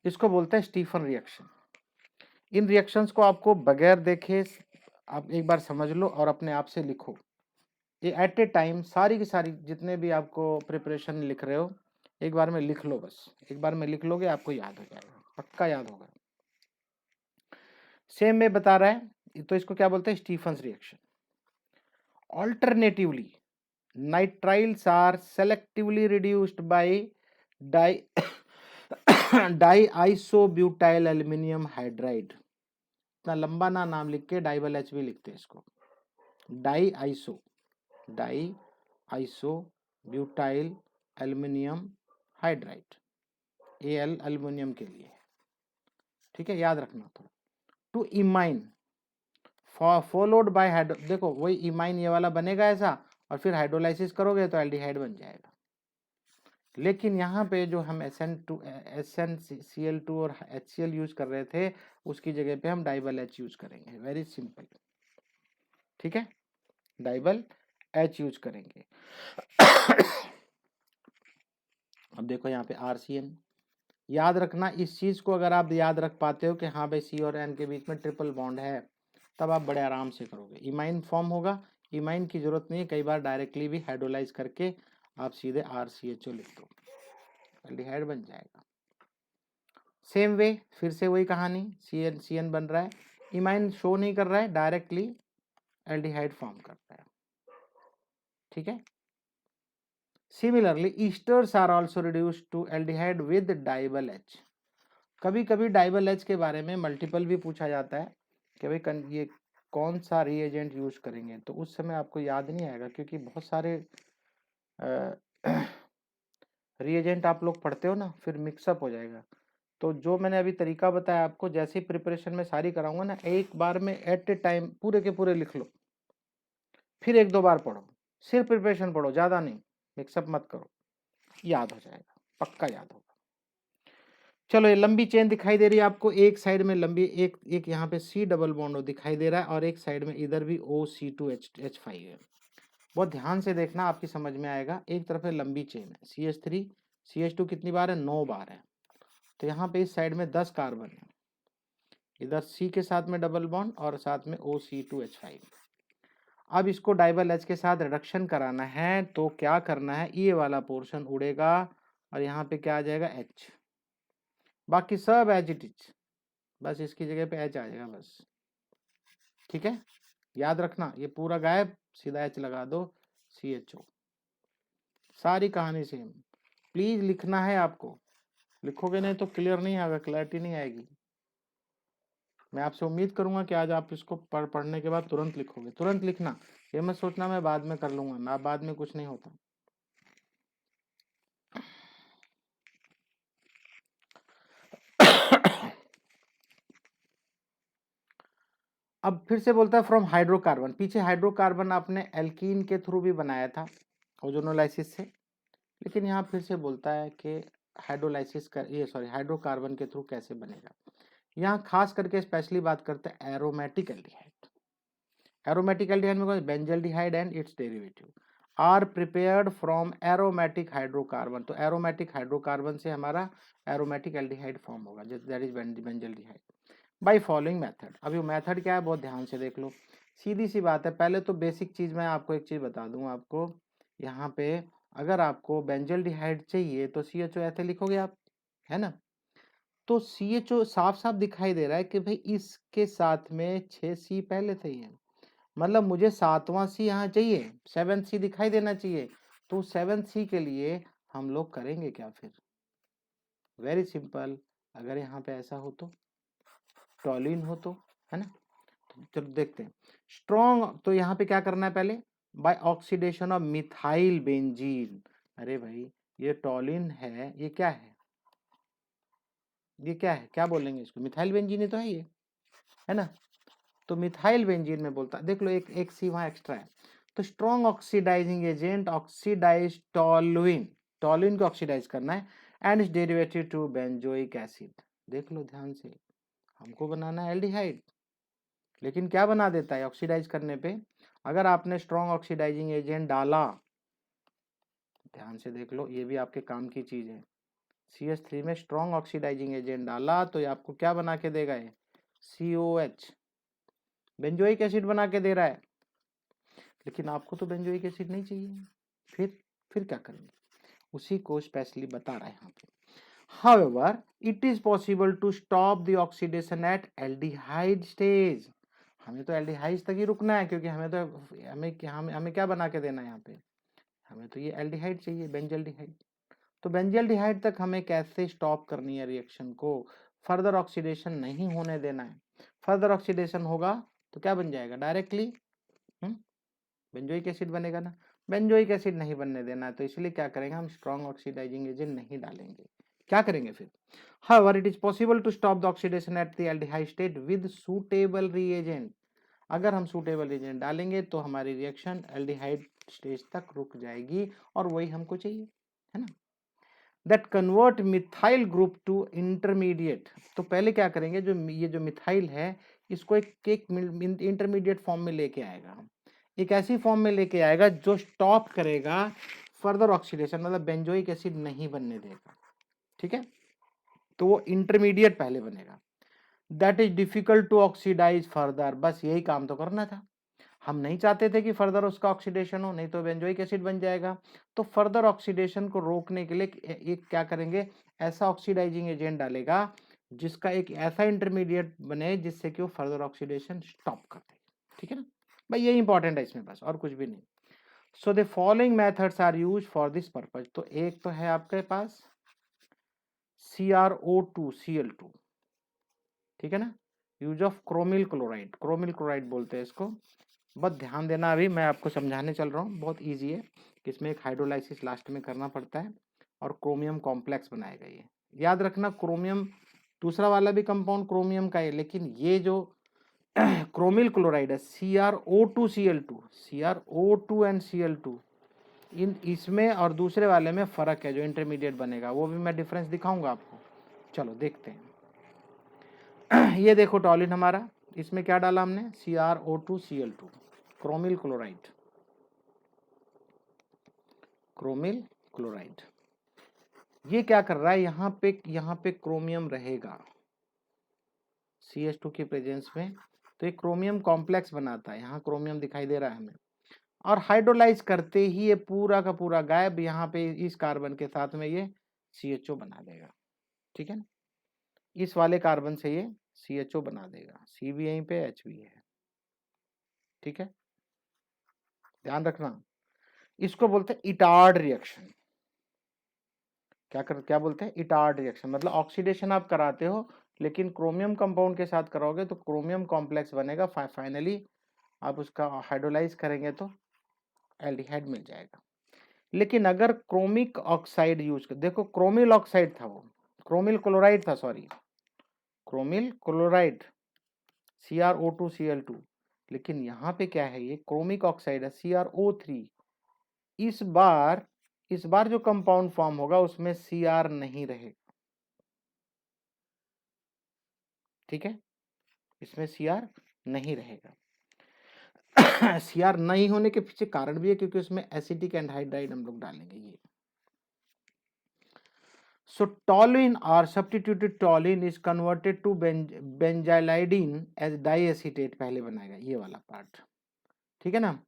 इसको बोलते हैं स्टीफन रिएक्शन। इन रिएक्शंस को आपको बगैर देखे आप एक बार समझ लो और अपने आप से लिखो। ये एट ए टाइम सारी की सारी जितने भी आपको प्रिपरेशन लिख रहे हो, एक बार में लिख लो, बस एक बार में लिख लोगे आपको याद हो जाएगा, पक्का याद होगा। सेम में बता रहा है, तो इसको क्या बोलते हैं, Stephen's reaction. Alternatively nitriles are selectively reduced by diisobutyl aluminium hydride. इतना लंबा ना नाम लिख के डाइबल H भी लिखते हैं इसको, diisobutyl aluminium hydride, Al aluminium के लिए, ठीक है, याद रखना थोड़ा। To imine followed by hydro, देखो वही इमाइन ये वाला बनेगा ऐसा, और फिर हाइड्रोलाइसिस करोगे तो एल्डिहाइड बन जाएगा। लेकिन यहाँ पे जो हम SnCl2 और HCl यूज कर रहे थे, उसकी जगह पे हम डाइबल H यूज करेंगे, वेरी सिंपल, ठीक है, डाइबल H यूज करेंगे। अब देखो यहाँ पे RCN, याद रखना इस चीज को, अगर आप याद रख पाते हो कि हाँ भाई C और N के बीच में ट्रिपल बॉन्ड है, तब आप बड़े आराम से करोगे। इमाइन फॉर्म होगा, इमाइन की जरूरत नहीं है, कई बार डायरेक्टली भी हाइड्रोलाइज करके आप सीधे RCHO लिख दो, एल्डिहाइड बन जाएगा। सेम वे फिर से वही कहानी, CN बन रहा है, इमाइन शो नहीं कर रहा है, डायरेक्टली एल्डिहाइड फॉर्म करता है, ठीक है। Similarly esters are also reduced to aldehyde with DIBAL H। कभी कभी डाइबल H के बारे में मल्टीपल भी पूछा जाता है कि भाई ये कौन सा रिएजेंट यूज करेंगे, तो उस समय आपको याद नहीं आएगा, क्योंकि बहुत सारे रिएजेंट आप लोग पढ़ते हो ना, फिर मिक्सअप हो जाएगा। तो जो मैंने अभी तरीका बताया आपको, जैसे ही प्रिपरेशन में सारी कराऊंगा ना, एक बार में एट ए टाइम पूरे के पूरे लिख लो, फिर एक दो बार पढ़ो, सिर्फ प्रिपरेशन पढ़ो, ज़्यादा नहीं, मिक्सअप मत करो, याद हो जाएगा, पक्का याद होगा। चलो ये लंबी चेन दिखाई दे रही है आपको, एक साइड में लंबी एक यहाँ पे C डबल बॉन्ड दिखाई दे रहा है, और एक साइड में इधर भी OC2H5 है। बहुत ध्यान से देखना, आपकी समझ में आएगा। एक तरफ है लंबी चेन है, CH3 CH2 कितनी बार है, 9 बार है। तो यहाँ पे इस साइड में 10 कार्बन है, इधर C के साथ में डबल बॉन्ड और साथ में OC2H5। अब इसको डाइबल H के साथ रिडक्शन कराना है तो क्या करना है, ये वाला पोर्शन उड़ेगा और यहाँ पे क्या आ जाएगा, H। बाकी सब एज इट इज, बस इसकी जगह पे H आ जाएगा बस। ठीक है, याद रखना, ये पूरा गायब, सीधा H लगा दो, CHO। सारी कहानी सेम। प्लीज लिखना है आपको, लिखोगे नहीं तो क्लियर नहीं आएगा, क्लैरिटी नहीं आएगी। मैं आपसे उम्मीद करूंगा कि आज आप इसको पढ़ने के बाद तुरंत लिखोगे, तुरंत लिखना। ये मत सोचना मैं बाद में कर लूंगा, ना, बाद में कुछ नहीं होता। अब फिर से बोलता है फ्रॉम हाइड्रोकार्बन। पीछे हाइड्रोकार्बन आपने एल्कीन के थ्रू भी बनाया था ओजोनोलाइसिस से, लेकिन यहाँ फिर से बोलता है कि हाइड्रोलाइसिस का हाइड्रोकार्बन के थ्रू कैसे बनेगा। यहाँ खास करके स्पेशली बात करते हैं एरोमेटिक एल्डिहाइड। एरोमेटिक एल्डिहाइड में benzaldehyde and its derivative are prepared from aromatic hydrocarbon. तो एरोमेटिक हाइड्रोकार्बन से हमारा एरोमेटिक एल्डिहाइड फॉर्म होगा, that is benzaldehyde, by following method. अब ये मेथड क्या है, बहुत ध्यान से देख लो। सीधी सी बात है, पहले तो बेसिक चीज मैं आपको एक चीज बता दूं आपको, यहाँ पे अगर आपको बेंजल्डिहाइड चाहिए तो CHO ऐसे लिखोगे आप, है ना। तो CHO साफ साफ दिखाई दे रहा है कि भाई इसके साथ में 6C पहले से ही है, मतलब मुझे 7वां C यहाँ चाहिए, 7C दिखाई देना चाहिए। तो 7C के लिए हम लोग करेंगे क्या फिर, वेरी सिंपल। अगर यहाँ पे ऐसा हो तो टॉलिन हो तो, है ना। तो चलो देखते हैं स्ट्रॉन्ग। तो यहाँ पे क्या करना है, पहले by oxidation of methyl benzene. अरे भाई ये टॉलिन है, ये क्या है, ये क्या है, क्या बोलेंगे इसको, मिथाइल बेंजीन ही तो है ना। तो मिथाइल बेंजीन में बोलता, देख लो एक सी वहां एक्स्ट्रा है। तो strong oxidizing agent oxidize toluene, toluene को ऑक्सीडाइज करना है and its derivative to benzoic acid. देख लो ध्यान से, हमको बनाना है एल्डिहाइड, लेकिन क्या बना देता है ऑक्सीडाइज करने पे, अगर आपने स्ट्रॉन्ग ऑक्सीडाइजिंग एजेंट डाला, ध्यान से देख लो, ये भी आपके काम की चीज है। CH3 में स्ट्रॉन्ग ऑक्सीडाइजिंग एजेंट डाला तो ये आपको क्या बना के देगा, ये COH, बेंजोइक एसिड बना के दे रहा है। लेकिन आपको तो बेंजोइक एसिड नहीं चाहिए, फिर क्या करेंगे, उसी को स्पेशली बता रहा है यहाँ पे। However, it is possible to stop the oxidation at aldehyde stage। हमें तो एल्डिहाइड तक ही रुकना है, क्योंकि हमें क्या बना के देना है यहाँ पे, हमें तो ये एल्डिहाइड चाहिए, बेंजल्डिहाइड। तो बेंजल्डिहाइड तक हमें कैसे स्टॉप करनी है रिएक्शन को, फर्दर ऑक्सीडेशन नहीं होने देना है। फर्दर ऑक्सीडेशन होगा तो क्या बन जाएगा, डायरेक्टली बेंजोइक एसिड बनेगा ना। बेंजोइक एसिड नहीं बनने देना है, तो इसलिए क्या करेंगे, हम स्ट्रॉन्ग ऑक्सीडाइजिंग एजेंट नहीं डालेंगे। क्या करेंगे फिर, however it is possible to stop the oxidation at the aldehyde state with suitable reagent। अगर हम सुटेबल रिएजेंट डालेंगे तो हमारी रिएक्शन एल्डिहाइड स्टेज तक रुक जाएगी, और वही हमको चाहिए, है ना। That convert methyl group to intermediate. तो पहले क्या करेंगे, ये जो मिथाइल है इसको एक इंटरमीडिएट फॉर्म में लेके आएगा, एक ऐसी फॉर्म में लेके आएगा जो स्टॉप करेगा फर्दर ऑक्सीडेशन, मतलब बेंजोइक एसिड नहीं बनने देगा। ठीक है, तो वो इंटरमीडिएट पहले बनेगा। That is difficult to oxidize further, बस यही काम तो करना था। हम नहीं चाहते थे कि फर्दर उसका ऑक्सीडेशन हो, नहीं तो बेंजोइक एसिड बन जाएगा। तो फर्दर ऑक्सीडेशन को रोकने के लिए एक क्या करेंगे, ऐसा ऑक्सीडाइजिंग एजेंट डालेगा जिसका एक ऐसा इंटरमीडिएट बने जिससे कि वो फर्दर ऑक्सीडेशन स्टॉप कर दे। ठीक है ना भाई, ये इंपॉर्टेंट है इसमें, बस और कुछ भी नहीं। So the following methods are use for this purpose. तो एक तो है आपके पास CrO2Cl2, ठीक है ना, use of chromyl chloride, chromyl chloride बोलते हैं इसको। बहुत ध्यान देना, अभी मैं आपको समझाने चल रहा हूँ, बहुत इजी है। इसमें एक हाइड्रोलाइसिस लास्ट में करना पड़ता है और क्रोमियम कॉम्प्लेक्स बनाएगा ये, याद रखना। क्रोमियम दूसरा वाला भी कंपाउंड क्रोमियम का है, लेकिन ये जो क्रोमिल क्लोराइड है CrO2Cl2, CrO2 एंड Cl2, इसमें और दूसरे वाले में फर्क है, जो इंटरमीडिएट बनेगा वो भी मैं डिफरेंस दिखाऊंगा आपको। चलो देखते हैं। ये देखो टॉलिन हमारा, इसमें क्या डाला हमने, CrO2Cl2, chromyl chloride. Chromyl chloride. ये क्या कर रहा है, यहाँ पे क्रोमियम रहेगा CH2 की प्रेजेंस में, तो एक क्रोमियम कॉम्प्लेक्स बनाता है, यहाँ क्रोमियम दिखाई दे रहा है हमें, और हाइड्रोलाइज करते ही ये पूरा का पूरा गायब, यहाँ पे इस कार्बन के साथ में ये CHO बना देगा। ठीक है ना, इस वाले कार्बन से ये CHO बना देगा, C भी यहीं पे H भी है। ठीक है, ध्यान रखना, इसको बोलते हैं इटार्ड रिएक्शन। क्या बोलते हैं, इटार्ड रिएक्शन, मतलब ऑक्सीडेशन आप कराते हो लेकिन क्रोमियम कंपाउंड के साथ कराओगे तो क्रोमियम कॉम्प्लेक्स बनेगा, फाइनली आप उसका हाइड्रोलाइज करेंगे तो एल्डिहाइड मिल जाएगा। लेकिन अगर क्रोमिक ऑक्साइड यूज कर, देखो क्रोमिल ऑक्साइड था वो, क्रोमिल क्लोराइड था, सॉरी क्रोमिल क्लोराइड CrO2Cl2, लेकिन यहाँ पे क्या है, ये क्रोमिक ऑक्साइड है CrO3। इस बार जो कंपाउंड फॉर्म होगा उसमें Cr नहीं रहेगा। ठीक है, इसमें Cr नहीं रहेगा। Cr नहीं होने के पीछे कारण भी है, क्योंकि उसमें एसिटिक एनहाइड्राइड हम लोग डालेंगे ये। So toluene or substituted toluene is converted to benzylidene as diacetate, पहले बनाएगा ये वाला पार्ट। ठीक है ना,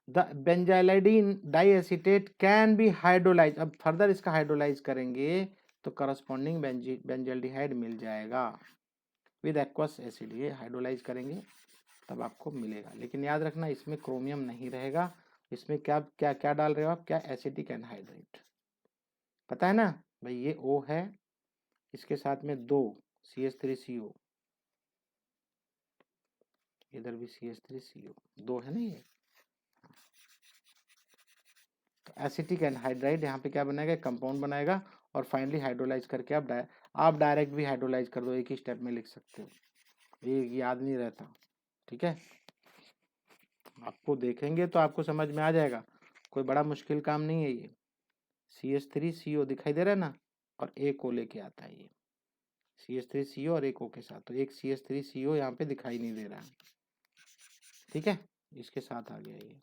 द बेंजाइलाइडीन डाइएसिटेट कैन बी हाइड्रोलाइज, अब फर्दर इसका हाइड्रोलाइज करेंगे तो करस्पॉन्डिंग बेंजल्डिहाइड मिल जाएगा विद एक्वस एसिड, ये हाइड्रोलाइज करेंगे तब आपको मिलेगा। लेकिन याद रखना इसमें क्रोमियम नहीं रहेगा, इसमें क्या क्या क्या डाल रहे हो आप, क्या एसिटिक एनहाइड्रेट, पता है ना भाई, ये O है, इसके साथ में 2 CH3CO, इधर भी CH3CO, 2 है ना ये, एसिटिक एनहाइड्राइड यहाँ पे क्या बनाएगा, कंपाउंड बनाएगा, और फाइनली हाइड्रोलाइज करके आप डायरेक्ट भी हाइड्रोलाइज कर दो, एक ही स्टेप में लिख सकते हो, ये याद नहीं रहता। ठीक है, आपको देखेंगे तो आपको समझ में आ जाएगा, कोई बड़ा मुश्किल काम नहीं है ये। CH3CO दिखाई दे रहा है ना, और एक O लेके आता है ये, CH3CO और एक O के साथ, तो एक CH3CO यहाँ पे दिखाई नहीं दे रहा है। ठीक है, इसके साथ आ गया ये।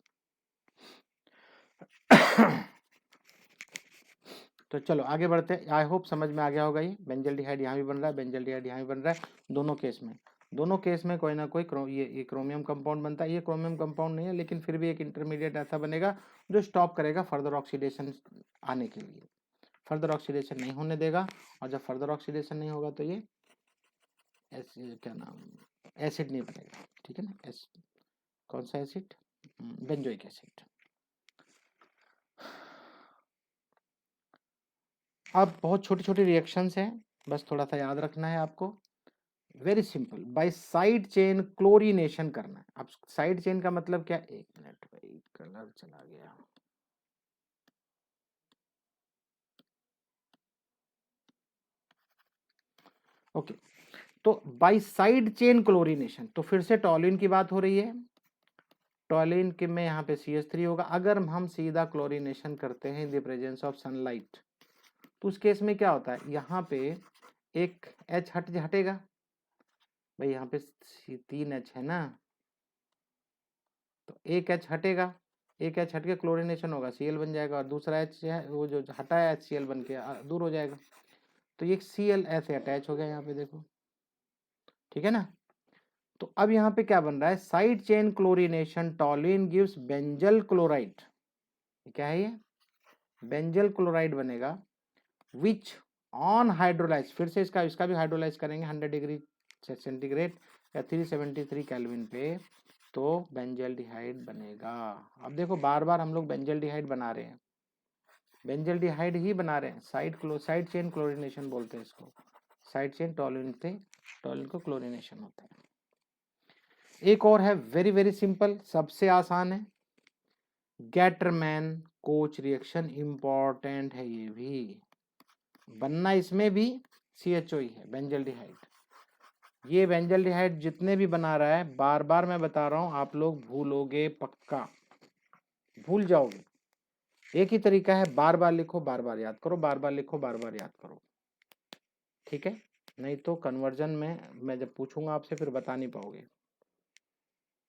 तो चलो आगे बढ़ते हैं, आई होप समझ में आ गया होगा। ये बेंजल्डिहाइड यहाँ भी बन रहा है, बेंजल्डिहाइड यहाँ भी बन रहा है, दोनों केस में कोई ना कोई ये क्रोमियम कंपाउंड बनता है। ये क्रोमियम कंपाउंड नहीं है, लेकिन फिर भी एक इंटरमीडिएट ऐसा बनेगा जो स्टॉप करेगा फर्दर ऑक्सीडेशन आने के लिए, फर्दर ऑक्सीडेशन नहीं होने देगा, और जब फर्दर ऑक्सीडेशन नहीं होगा तो ये क्या नाम, एसिड नहीं बनेगा। ठीक है ना, कौन सा एसिड, बेंजोइक एसिड। अब बहुत छोटी छोटी रिएक्शंस हैं, बस थोड़ा सा याद रखना है आपको, very simple, by side chain chlorination करना है। अब साइड चेन का मतलब क्या, एक मिनट भाई कलर चला गया, ओके, तो बाय साइड चेन क्लोरीनेशन, तो फिर से टॉलिन की बात हो रही है, टॉलिन के में यहाँ पे CH3 होगा। अगर हम सीधा क्लोरीनेशन करते हैं इन द प्रेजेंस ऑफ सनलाइट, तो उस केस में क्या होता है, यहाँ पे एक H हटेगा भाई, यहाँ पे 3 H है ना, तो एक H हटेगा, एक H हट के क्लोरीनेशन होगा, Cl बन जाएगा, और दूसरा H है वो जो हटा है HCl बन के दूर हो जाएगा, तो ये Cl ऐसे अटैच हो गया यहाँ पे देखो। ठीक है ना, तो अब यहाँ पे क्या बन रहा है, side chain chlorination टॉलिन gives benzyl chloride, क्या है ये, बेंजल क्लोराइड बनेगा, विच ऑन हाइड्रोलाइज, फिर से इसका भी हाइड्रोलाइज करेंगे 100 डिग्री सेंटीग्रेड या 373 केल्विन पे, तो बेंजल्डिहाइड बनेगा। अब देखो बार बार हम लोग बेंजल्डिहाइड बना रहे हैं, बेंजल्डिहाइड ही बना रहे हैं, साइड चेन क्लोरीनेशन बोलते हैं इसको, साइड चेन टॉलिन को क्लोरीनेशन होता है। एक और है वेरी वेरी सिंपल, सबसे आसान है, गेटरमैन कोच रिएक्शन, इंपॉर्टेंट है ये भी, बनना इसमें भी CHO ही है, बेंजल्डिहाइड। ये बेंजल्डिहाइड जितने भी बना रहा है, बार बार मैं बता रहा हूं, आप लोग भूलोगे, पक्का भूल जाओगे। एक ही तरीका है, बार बार लिखो बार बार याद करो, बार बार लिखो बार बार याद करो। ठीक है, नहीं तो कन्वर्जन में मैं जब पूछूंगा आपसे फिर बता नहीं पाओगे।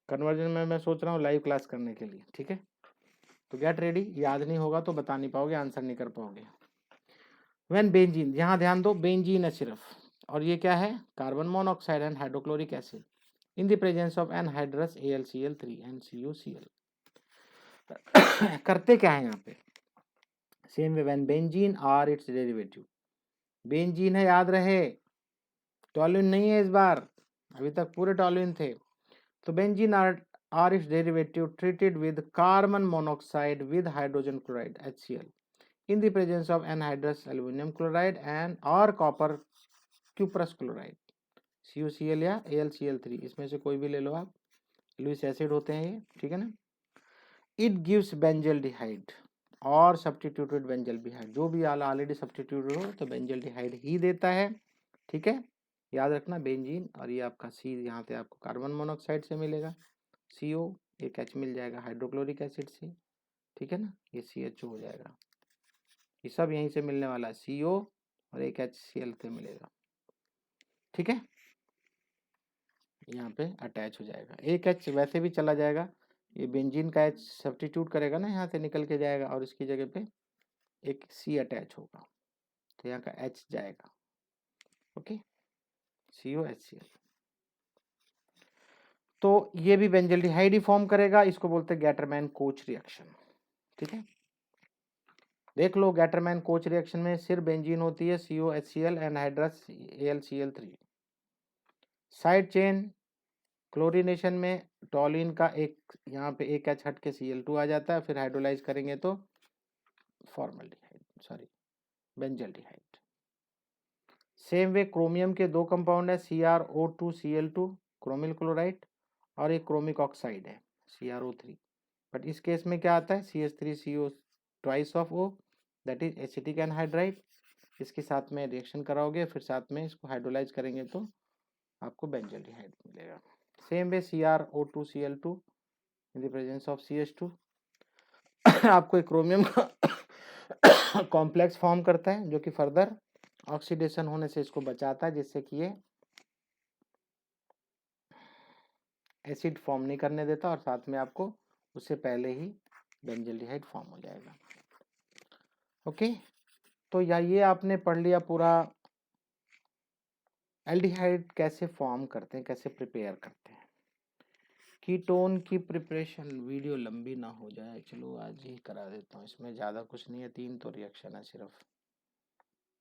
कन्वर्जन में मैं सोच रहा हूँ लाइव क्लास करने के लिए। ठीक है, तो गेट रेडी, याद नहीं होगा तो बता नहीं पाओगे, आंसर नहीं कर पाओगे। व्हेन बेंजीन, यहाँ ध्यान दो, बेंजीन है सिर्फ, और ये क्या है, carbon monoxide and hydrochloric acid in the presence of anhydrous AlCl3 and CuCl। करते क्या है यहाँ पे, same way when benzene or its derivative, benzene है याद रहे, टॉल्यूइन नहीं है इस बार, अभी तक पूरे टॉल्यूइन थे। तो benzene or its derivative treated with carbon monoxide with hydrogen chloride HCl in the presence of anhydrous aluminum chloride and or copper cuprous chloride CuCl या AlCl3, इसमें से कोई भी ले लो आप, लुइस एसिड होते हैं ये, ठीक है ना। इट गिव्स बेंजल्डिहाइड और सब्स्टिट्यूटेड बेंजल्डिहाइड, जो भी ऑलरेडी सब्स्टिट्यूटेड हो तो बेंजल्डिहाइड ही देता है, ठीक है। याद रखना बेंजीन, और ये आपका सी यहाँ पे आपको कार्बन मोनोऑक्साइड से मिलेगा, CO एक H मिल जाएगा हाइड्रोक्लोरिक एसिड से, ठीक है ना, ये CHO हो जाएगा, ये सब यहीं से मिलने वाला है, CO और एक HCl से मिलेगा, ठीक है, यहाँ पे अटैच हो जाएगा, एक H वैसे भी चला जाएगा, ये बेंजीन का H सब्स्टिट्यूट करेगा ना, यहाँ से निकल के जाएगा और इसकी जगह पे एक C अटैच होगा, तो यहाँ का H जाएगा, ओके, COHCl। तो ये भी बेंजल्डिहाइड ही फॉर्म करेगा, इसको बोलते हैं गैटरमैन कोच रिएक्शन, ठीक है। देख लो गैटरमैन कोच रिएक्शन में सिर्फ बेंजीन होती है, COHCl anhydrous AlCl3। Side chain chlorination में टॉलिन का एक यहाँ पे एक H हट के Cl2 आ जाता है, फिर हाइड्रोलाइज करेंगे तो formaldehyde benzaldehyde. Same way chromium के दो कंपाउंड है, CrO2Cl2 क्रोमिल क्लोराइड, और एक क्रोमिक ऑक्साइड है CrO3, बट इस केस में क्या आता है CH3CO twice of O, that is acetic anhydride, इसके साथ में रिएक्शन कराओगे, फिर साथ में इसको हाइड्रोलाइज करेंगे तो आपको बेंजल्डिहाइड मिलेगा। Same way CrO2Cl2 in the presence of CH2 आपको एक क्रोमियम कॉम्प्लेक्स फॉर्म करता है, जो कि फर्दर ऑक्सीडेशन होने से इसको बचाता है, जिससे कि ये एसिड फॉर्म नहीं करने देता, और साथ में आपको उससे पहले ही बेंजल्डिहाइड फॉर्म हो जाएगा, ओके। तो ये आपने पढ़ लिया पूरा एल्डिहाइड कैसे फॉर्म करते हैं, कैसे प्रिपेयर करते हैं। कीटोन की प्रिपरेशन, वीडियो लंबी ना हो जाए, चलो आज ही करा देता हूँ, इसमें ज़्यादा कुछ नहीं है, 3 तो रिएक्शन है, सिर्फ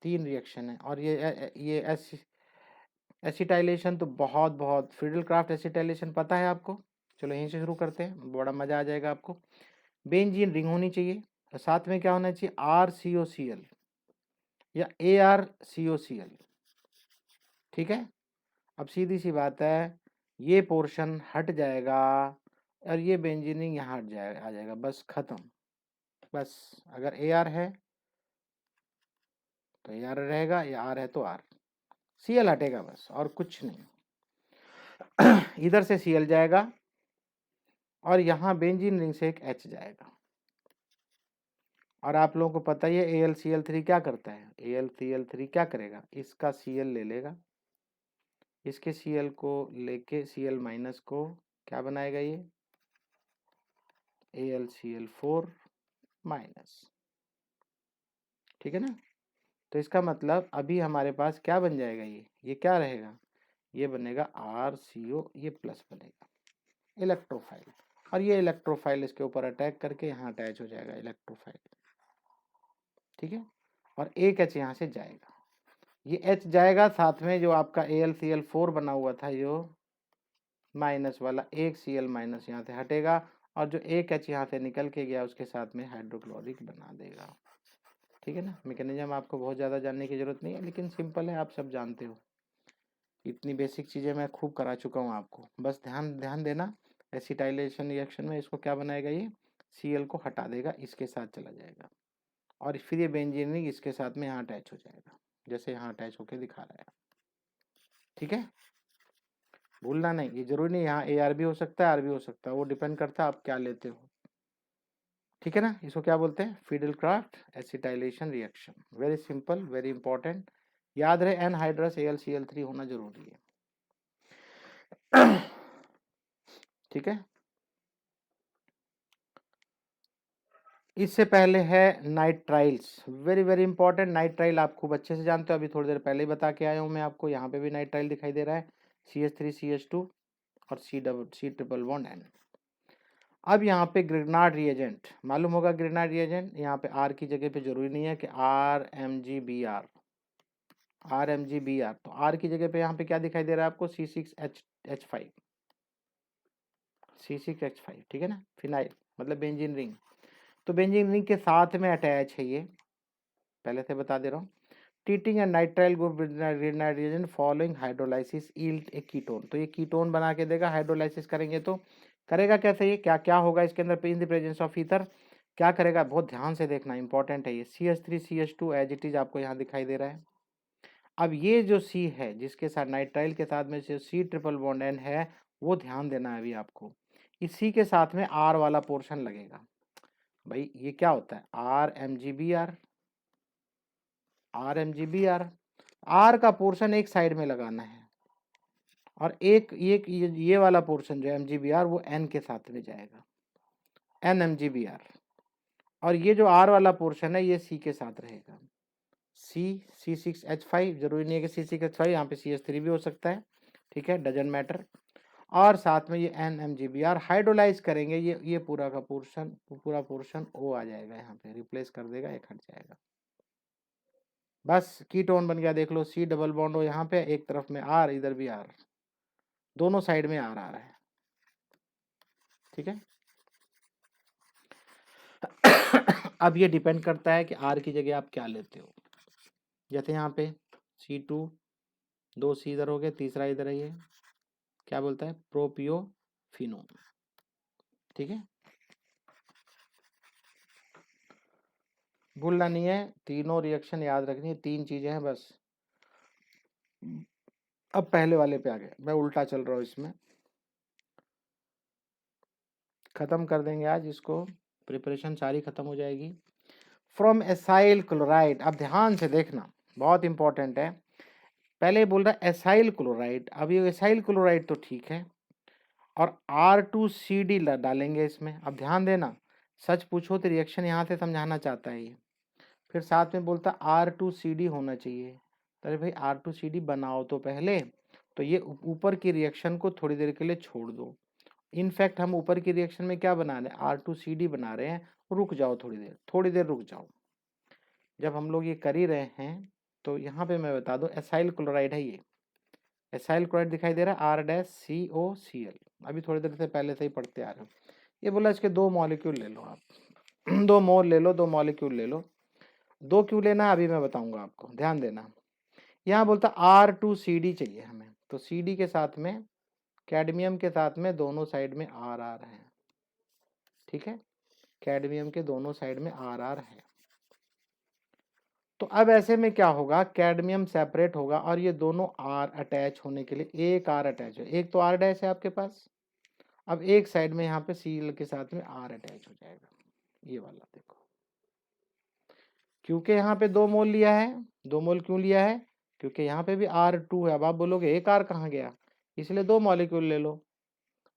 3 रिएक्शन है, और ये एसिटाइलेशन तो बहुत फिडेलक्राफ्ट एसिटाइलेशन पता है आपको, चलो यहीं से शुरू करते हैं, बड़ा मज़ा आ जाएगा आपको। बेंजीन रिंग होनी चाहिए, और साथ में क्या होना चाहिए, RCOCl या ArCOCl, ठीक है। अब सीधी सी बात है, ये पोर्शन हट जाएगा और ये बेंजीनिंग यहाँ हट जाएगा, आ जाएगा, बस खत्म। बस अगर AR है तो AR रहेगा, या R है तो R, Cl हटेगा बस, और कुछ नहीं। इधर से Cl जाएगा और यहाँ बेंजीन रिंग से एक H जाएगा, और आप लोगों को पता ही है AlCl3 क्या करता है, AlCl3 क्या करेगा, इसका Cl ले लेगा, इसके Cl को लेके Cl माइनस को क्या बनाएगा, ये AlCl4 माइनस, ठीक है ना। तो इसका मतलब अभी हमारे पास क्या बन जाएगा, ये क्या रहेगा, ये बनेगा RCO, ये प्लस बनेगा इलेक्ट्रोफाइल, और ये इलेक्ट्रोफाइल इसके ऊपर अटैक करके यहाँ अटैच हो जाएगा इलेक्ट्रोफाइल, ठीक है। और एक H यहाँ से जाएगा, ये H जाएगा, साथ में जो आपका AlCl4 बना हुआ था जो माइनस वाला, एक Cl माइनस यहाँ से हटेगा, और जो एक H यहाँ से निकल के गया उसके साथ में हाइड्रोक्लोरिक बना देगा, ठीक है ना। मैकेनिज्म आपको बहुत ज़्यादा जानने की जरूरत नहीं है, लेकिन सिंपल है, आप सब जानते हो, इतनी बेसिक चीज़ें मैं खूब करा चुका हूँ आपको, बस ध्यान देना। एसिटाइलेशन रिएक्शन में इसको क्या बनाएगा, ये Cl को हटा देगा, इसके साथ चला जाएगा, और फिर ये बेंजीनिंग इसके साथ में यहाँ अटैच हो जाएगा, जैसे यहाँ अटैच होके दिखा रहा है, ठीक है। भूलना नहीं, ये जरूरी नहीं यहाँ AR भी हो सकता है, R भी हो सकता है, वो डिपेंड करता है आप क्या लेते हो, ठीक है ना। इसको क्या बोलते हैं, Friedel Crafts acetylation reaction, very simple, very important, याद रहे एनहाइड्रस AlCl3 होना जरूरी है। ठीक है, इससे पहले है nitriles, very very important. Nitrile आप खूब अच्छे से जानते हो, अभी थोड़ी देर पहले ही बता के आया हूँ मैं आपको। यहाँ पे भी नाइट्राइल दिखाई दे रहा है, CH3CH2 और C ट्रिपल बॉन्ड N। अब यहाँ पे ग्रिग्नार्ड रिएजेंट मालूम होगा, ग्रिग्नार्ड रिएजेंट यहाँ पे R की जगह पे जरूरी नहीं है कि RMgBr, RMgBr, तो R की जगह पे यहाँ पे क्या दिखाई दे रहा है आपको, C6H5, C6H5, ठीक है ना, फिनाइल मतलब बेंजीन रिंग। तो बेंजीन रिंग के साथ में अटैच है ये, पहले से बता दे रहा हूँ। Treating and nitrile group Grignard reagent following hydrolysis yield a ketone, तो ये कीटोन बना के देगा। हाइड्रोलाइसिस करेंगे तो करेगा कैसे, ये क्या क्या होगा इसके अंदर, इन द प्रेजेंस ऑफ ईथर क्या करेगा, बहुत ध्यान से देखना, इंपॉर्टेंट है ये। CH3CH2 एज इट इज आपको यहाँ दिखाई दे रहा है। अब ये जो C है जिसके साथ नाइट्राइल के साथ में जो C ट्रिपल बॉन्ड N है, वो ध्यान देना है अभी आपको। इस C के साथ में R वाला पोर्शन लगेगा। भाई ये क्या होता है, RMgBr, RMgBr, R का पोर्शन एक साइड में लगाना है और एक ये वाला पोर्शन जो MgBr वो N के साथ में जाएगा, NMgBr। और ये जो R वाला पोर्शन है ये C के साथ रहेगा, C6H5, जरूरी नहीं है कि C6H5, यहाँ पे CH3 भी हो सकता है, ठीक है, डजंट मैटर। और साथ में ये NMgBr हाइड्रोलाइज करेंगे, ये पूरा का पोर्शन O आ जाएगा, यहाँ पे रिप्लेस कर देगा, एक हट जाएगा, बस कीटोन बन गया। देख लो, C डबल बॉन्ड O यहाँ पे, एक तरफ में R, इधर भी R, दोनों साइड में R आ रहा है, ठीक है। अब ये डिपेंड करता है कि R की जगह आप क्या लेते हो। जैसे यहाँ पे C2, 2 C इधर हो गए, तीसरा इधर है, ये क्या बोलता है, प्रोपियोफिनोन, ठीक है। भूलना नहीं है, तीनों रिएक्शन याद रखनी है, 3 चीजें हैं बस। अब पहले वाले पे आ गए, मैं उल्टा चल रहा हूँ इसमें, खत्म कर देंगे आज इसको, प्रिपरेशन सारी खत्म हो जाएगी। फ्रॉम एसाइल क्लोराइड, अब ध्यान से देखना, बहुत इंपॉर्टेंट है। पहले बोल रहा है एसाइल क्लोराइड, अब ये एसाइल क्लोराइड तो ठीक है, और R2CD डालेंगे इसमें। अब ध्यान देना, सच पूछो तो रिएक्शन यहाँ से समझाना चाहता है ये, फिर साथ में बोलता R2CD होना चाहिए। अरे भाई R2CD बनाओ तो पहले, तो ये ऊपर की रिएक्शन को थोड़ी देर के लिए छोड़ दो। इनफैक्ट हम ऊपर की रिएक्शन में क्या बना रहे हैं, R2CD बना रहे हैं, रुक जाओ थोड़ी देर रुक जाओ। जब हम लोग ये कर ही रहे हैं तो यहाँ पे मैं बता दूं, एसाइल क्लोराइड है ये, एसाइल क्लोराइड दिखाई दे रहा है, R-COCl, अभी थोड़ी देर से पहले से ही पढ़ते आ रहे हो। ये बोला इसके 2 मॉलिक्यूल ले लो आप, 2 मोल ले लो, 2 मॉलिक्यूल ले लो। 2 क्यों लेना है अभी मैं बताऊंगा आपको, ध्यान देना। यहाँ बोलता R2CD चाहिए हमें, तो CD के साथ में, कैडमियम के साथ में दोनों साइड में R R है, ठीक है, कैडमियम के दोनों साइड में R R है। तो अब ऐसे में क्या होगा, कैडमियम सेपरेट होगा और ये दोनों R अटैच होने के लिए, एक R अटैच है, एक तो R डैश है आपके पास। अब एक साइड में यहाँ पे Cl के साथ में R अटैच हो जाएगा, ये वाला देखो, क्योंकि यहाँ पे 2 मोल लिया है। 2 मोल क्यों लिया है, क्योंकि यहाँ पे भी R2 है। अब आप बोलोगे एक R कहाँ गया, इसलिए 2 मॉलिक्यूल ले लो,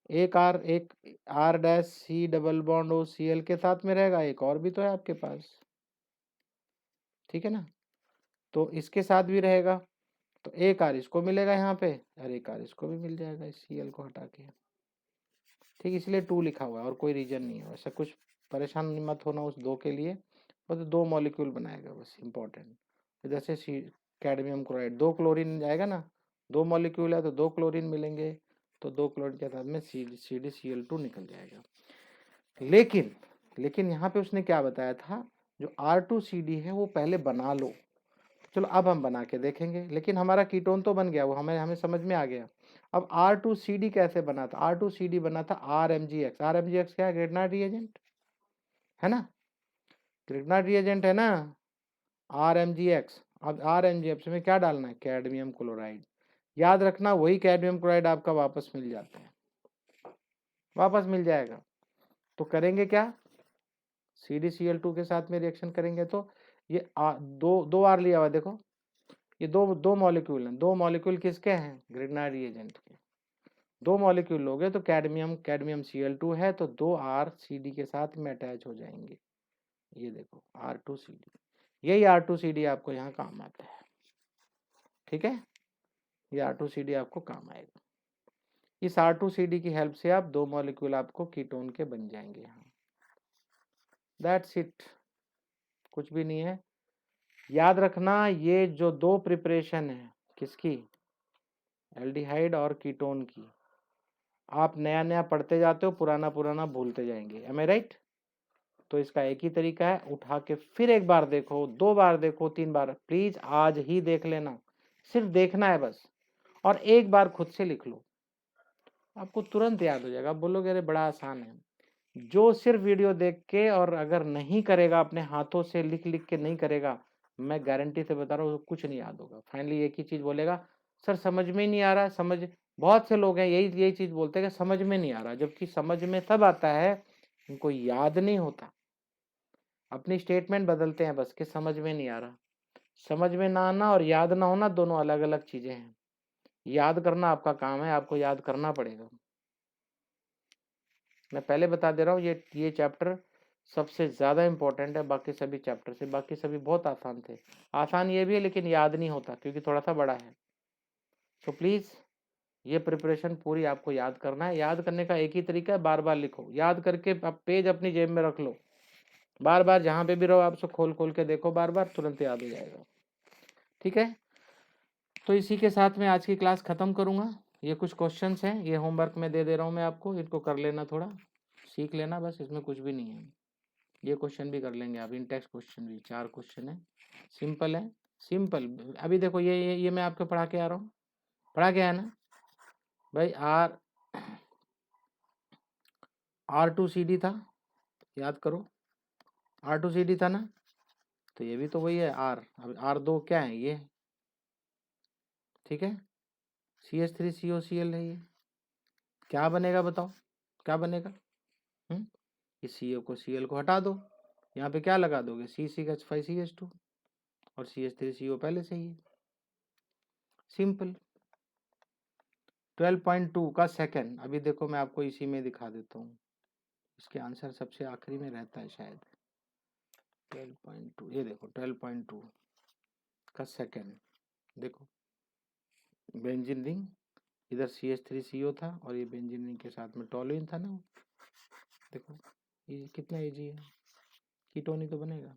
एक R dash C double bond O Cl के साथ में रहेगा, एक और भी तो है आपके पास, ठीक है ना, तो इसके साथ भी रहेगा, तो एक R इसको मिलेगा यहाँ पे और एक R इसको भी मिल जाएगा इस Cl को हटा के, ठीक, इसलिए 2 लिखा हुआ है और कोई रीजन नहीं है, वैसा कुछ परेशान मत होना उस 2 के लिए, बस 2 मॉलिक्यूल बनाएगा, बस इंपॉर्टेंट। जैसे कैडमियम क्लोराइड 2 क्लोरीन जाएगा ना, 2 मॉलिक्यूल है तो 2 क्लोरीन मिलेंगे, तो 2 क्लोरीन के साथ में CdCl2 निकल जाएगा। लेकिन यहाँ पे उसने क्या बताया था, जो R2CD है वो पहले बना लो। चलो अब हम बना के देखेंगे, लेकिन हमारा कीटोन तो बन गया, वो हमें समझ में आ गया। अब R2CD कैसे बना था, R2CD बना था RMgX। RMgX क्या है, ग्रिग्नार्ड रिएजेंट है ना, ग्रिग्नार्ड रिएजेंट है ना, RMgX। अब RMgX में क्या डालना है, कैडमियम क्लोराइड, याद रखना वही कैडमियम क्लोराइड आपका वापस मिल जाता है, वापस मिल जाएगा। तो करेंगे क्या, CdCl2 के साथ में रिएक्शन करेंगे तो ये दो आर लिया हुआ, देखो ये दो मॉलिक्यूल हैं, 2 मॉलिक्यूल किसके हैं, ग्रिग्नार्ड रिएजेंट के। 2 मॉलिक्यूल लोगे तो कैडमियम Cl2 है, तो 2 R CD के साथ में अटैच हो जाएंगे, ये देखो R2CD, यही R2CD आपको यहाँ काम आता है, ठीक है, ये R2CD आपको काम आएगा। इस R2CD की हेल्प से आप 2 मॉलिक्यूल आपको कीटोन के बन जाएंगे यहाँ। दैट्स इट, कुछ भी नहीं है। याद रखना ये जो 2 प्रिपरेशन है किसकी, एल्डिहाइड और कीटोन की, आप नया नया पढ़ते जाते हो, पुराना पुराना भूलते जाएंगे, एम आई राइट। तो इसका एक ही तरीका है, उठा के फिर एक बार देखो, 2 बार देखो, 3 बार, प्लीज आज ही देख लेना, सिर्फ देखना है बस, और एक बार खुद से लिख लो, आपको तुरंत याद हो जाएगा। आप बोलोगे अरे बड़ा आसान है। जो सिर्फ वीडियो देख के और अगर नहीं करेगा, अपने हाथों से लिख लिख के नहीं करेगा, मैं गारंटी से बता रहा हूँ कुछ नहीं याद होगा। फाइनली एक ही चीज बोलेगा, सर समझ में नहीं आ रहा। समझ, बहुत से लोग हैं यही यही चीज बोलते हैं कि समझ में नहीं आ रहा, जबकि समझ में तब आता है उनको याद नहीं होता। अपनी स्टेटमेंट बदलते हैं बस कि समझ में नहीं आ रहा। समझ में ना आना और याद ना होना दोनों अलग अलग चीजें हैं। याद करना आपका काम है, आपको याद करना पड़ेगा। मैं पहले बता दे रहा हूँ, ये चैप्टर सबसे ज़्यादा इम्पोर्टेंट है बाकी सभी चैप्टर से। बाकी सभी बहुत आसान थे, आसान ये भी है लेकिन याद नहीं होता क्योंकि थोड़ा सा बड़ा है। तो प्लीज़ ये प्रिपरेशन पूरी आपको याद करना है। याद करने का एक ही तरीका है, बार बार लिखो, याद करके आप पेज अपनी जेब में रख लो, बार बार जहाँ पे भी रहो आप उसको खोल खोल के देखो, बार बार, तुरंत याद हो जाएगा, ठीक है। तो इसी के साथ मैं आज की क्लास ख़त्म करूँगा। ये कुछ क्वेश्चंस हैं, ये होमवर्क में दे रहा हूँ मैं आपको, इनको कर लेना, थोड़ा सीख लेना बस, इसमें कुछ भी नहीं है। ये क्वेश्चन भी कर लेंगे आप, इंटेक्स क्वेश्चन भी 4 क्वेश्चन है, सिंपल है, सिंपल। अभी देखो ये मैं आपको पढ़ा के आ रहा हूँ, पढ़ा के आया ना भाई। R2CD था, याद करो, R2CD था ना, तो ये भी तो वही है R। अब R2 क्या है ये, ठीक है, CH3COCl है ये। क्या बनेगा बताओ, क्या बनेगा, इस CO को Cl को हटा दो, यहाँ पे क्या लगा दोगे, C6H5CH2 और CH3CO पहले से ही है, सिंपल। 12.2 का सेकंड, अभी देखो मैं आपको इसी में दिखा देता हूँ, इसके आंसर सबसे आखिरी में रहता है शायद। 12.2, ये देखो 12.2 का सेकंड, देखो बेंजीन रिंग, इधर CH3CO था और ये बेंजीन रिंग के साथ में टॉलुइन था ना, देखो ये कितना इजी है, कीटोन ही तो बनेगा।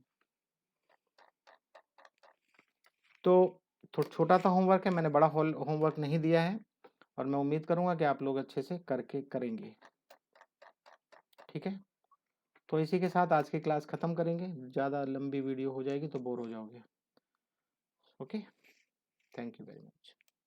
तो छोटा सा होमवर्क है, मैंने बड़ा होमवर्क नहीं दिया है, और मैं उम्मीद करूंगा कि आप लोग अच्छे से करके करेंगे, ठीक है। तो इसी के साथ आज की क्लास ख़त्म करेंगे, ज़्यादा लंबी वीडियो हो जाएगी तो बोर हो जाओगे। Okay, thank you very much.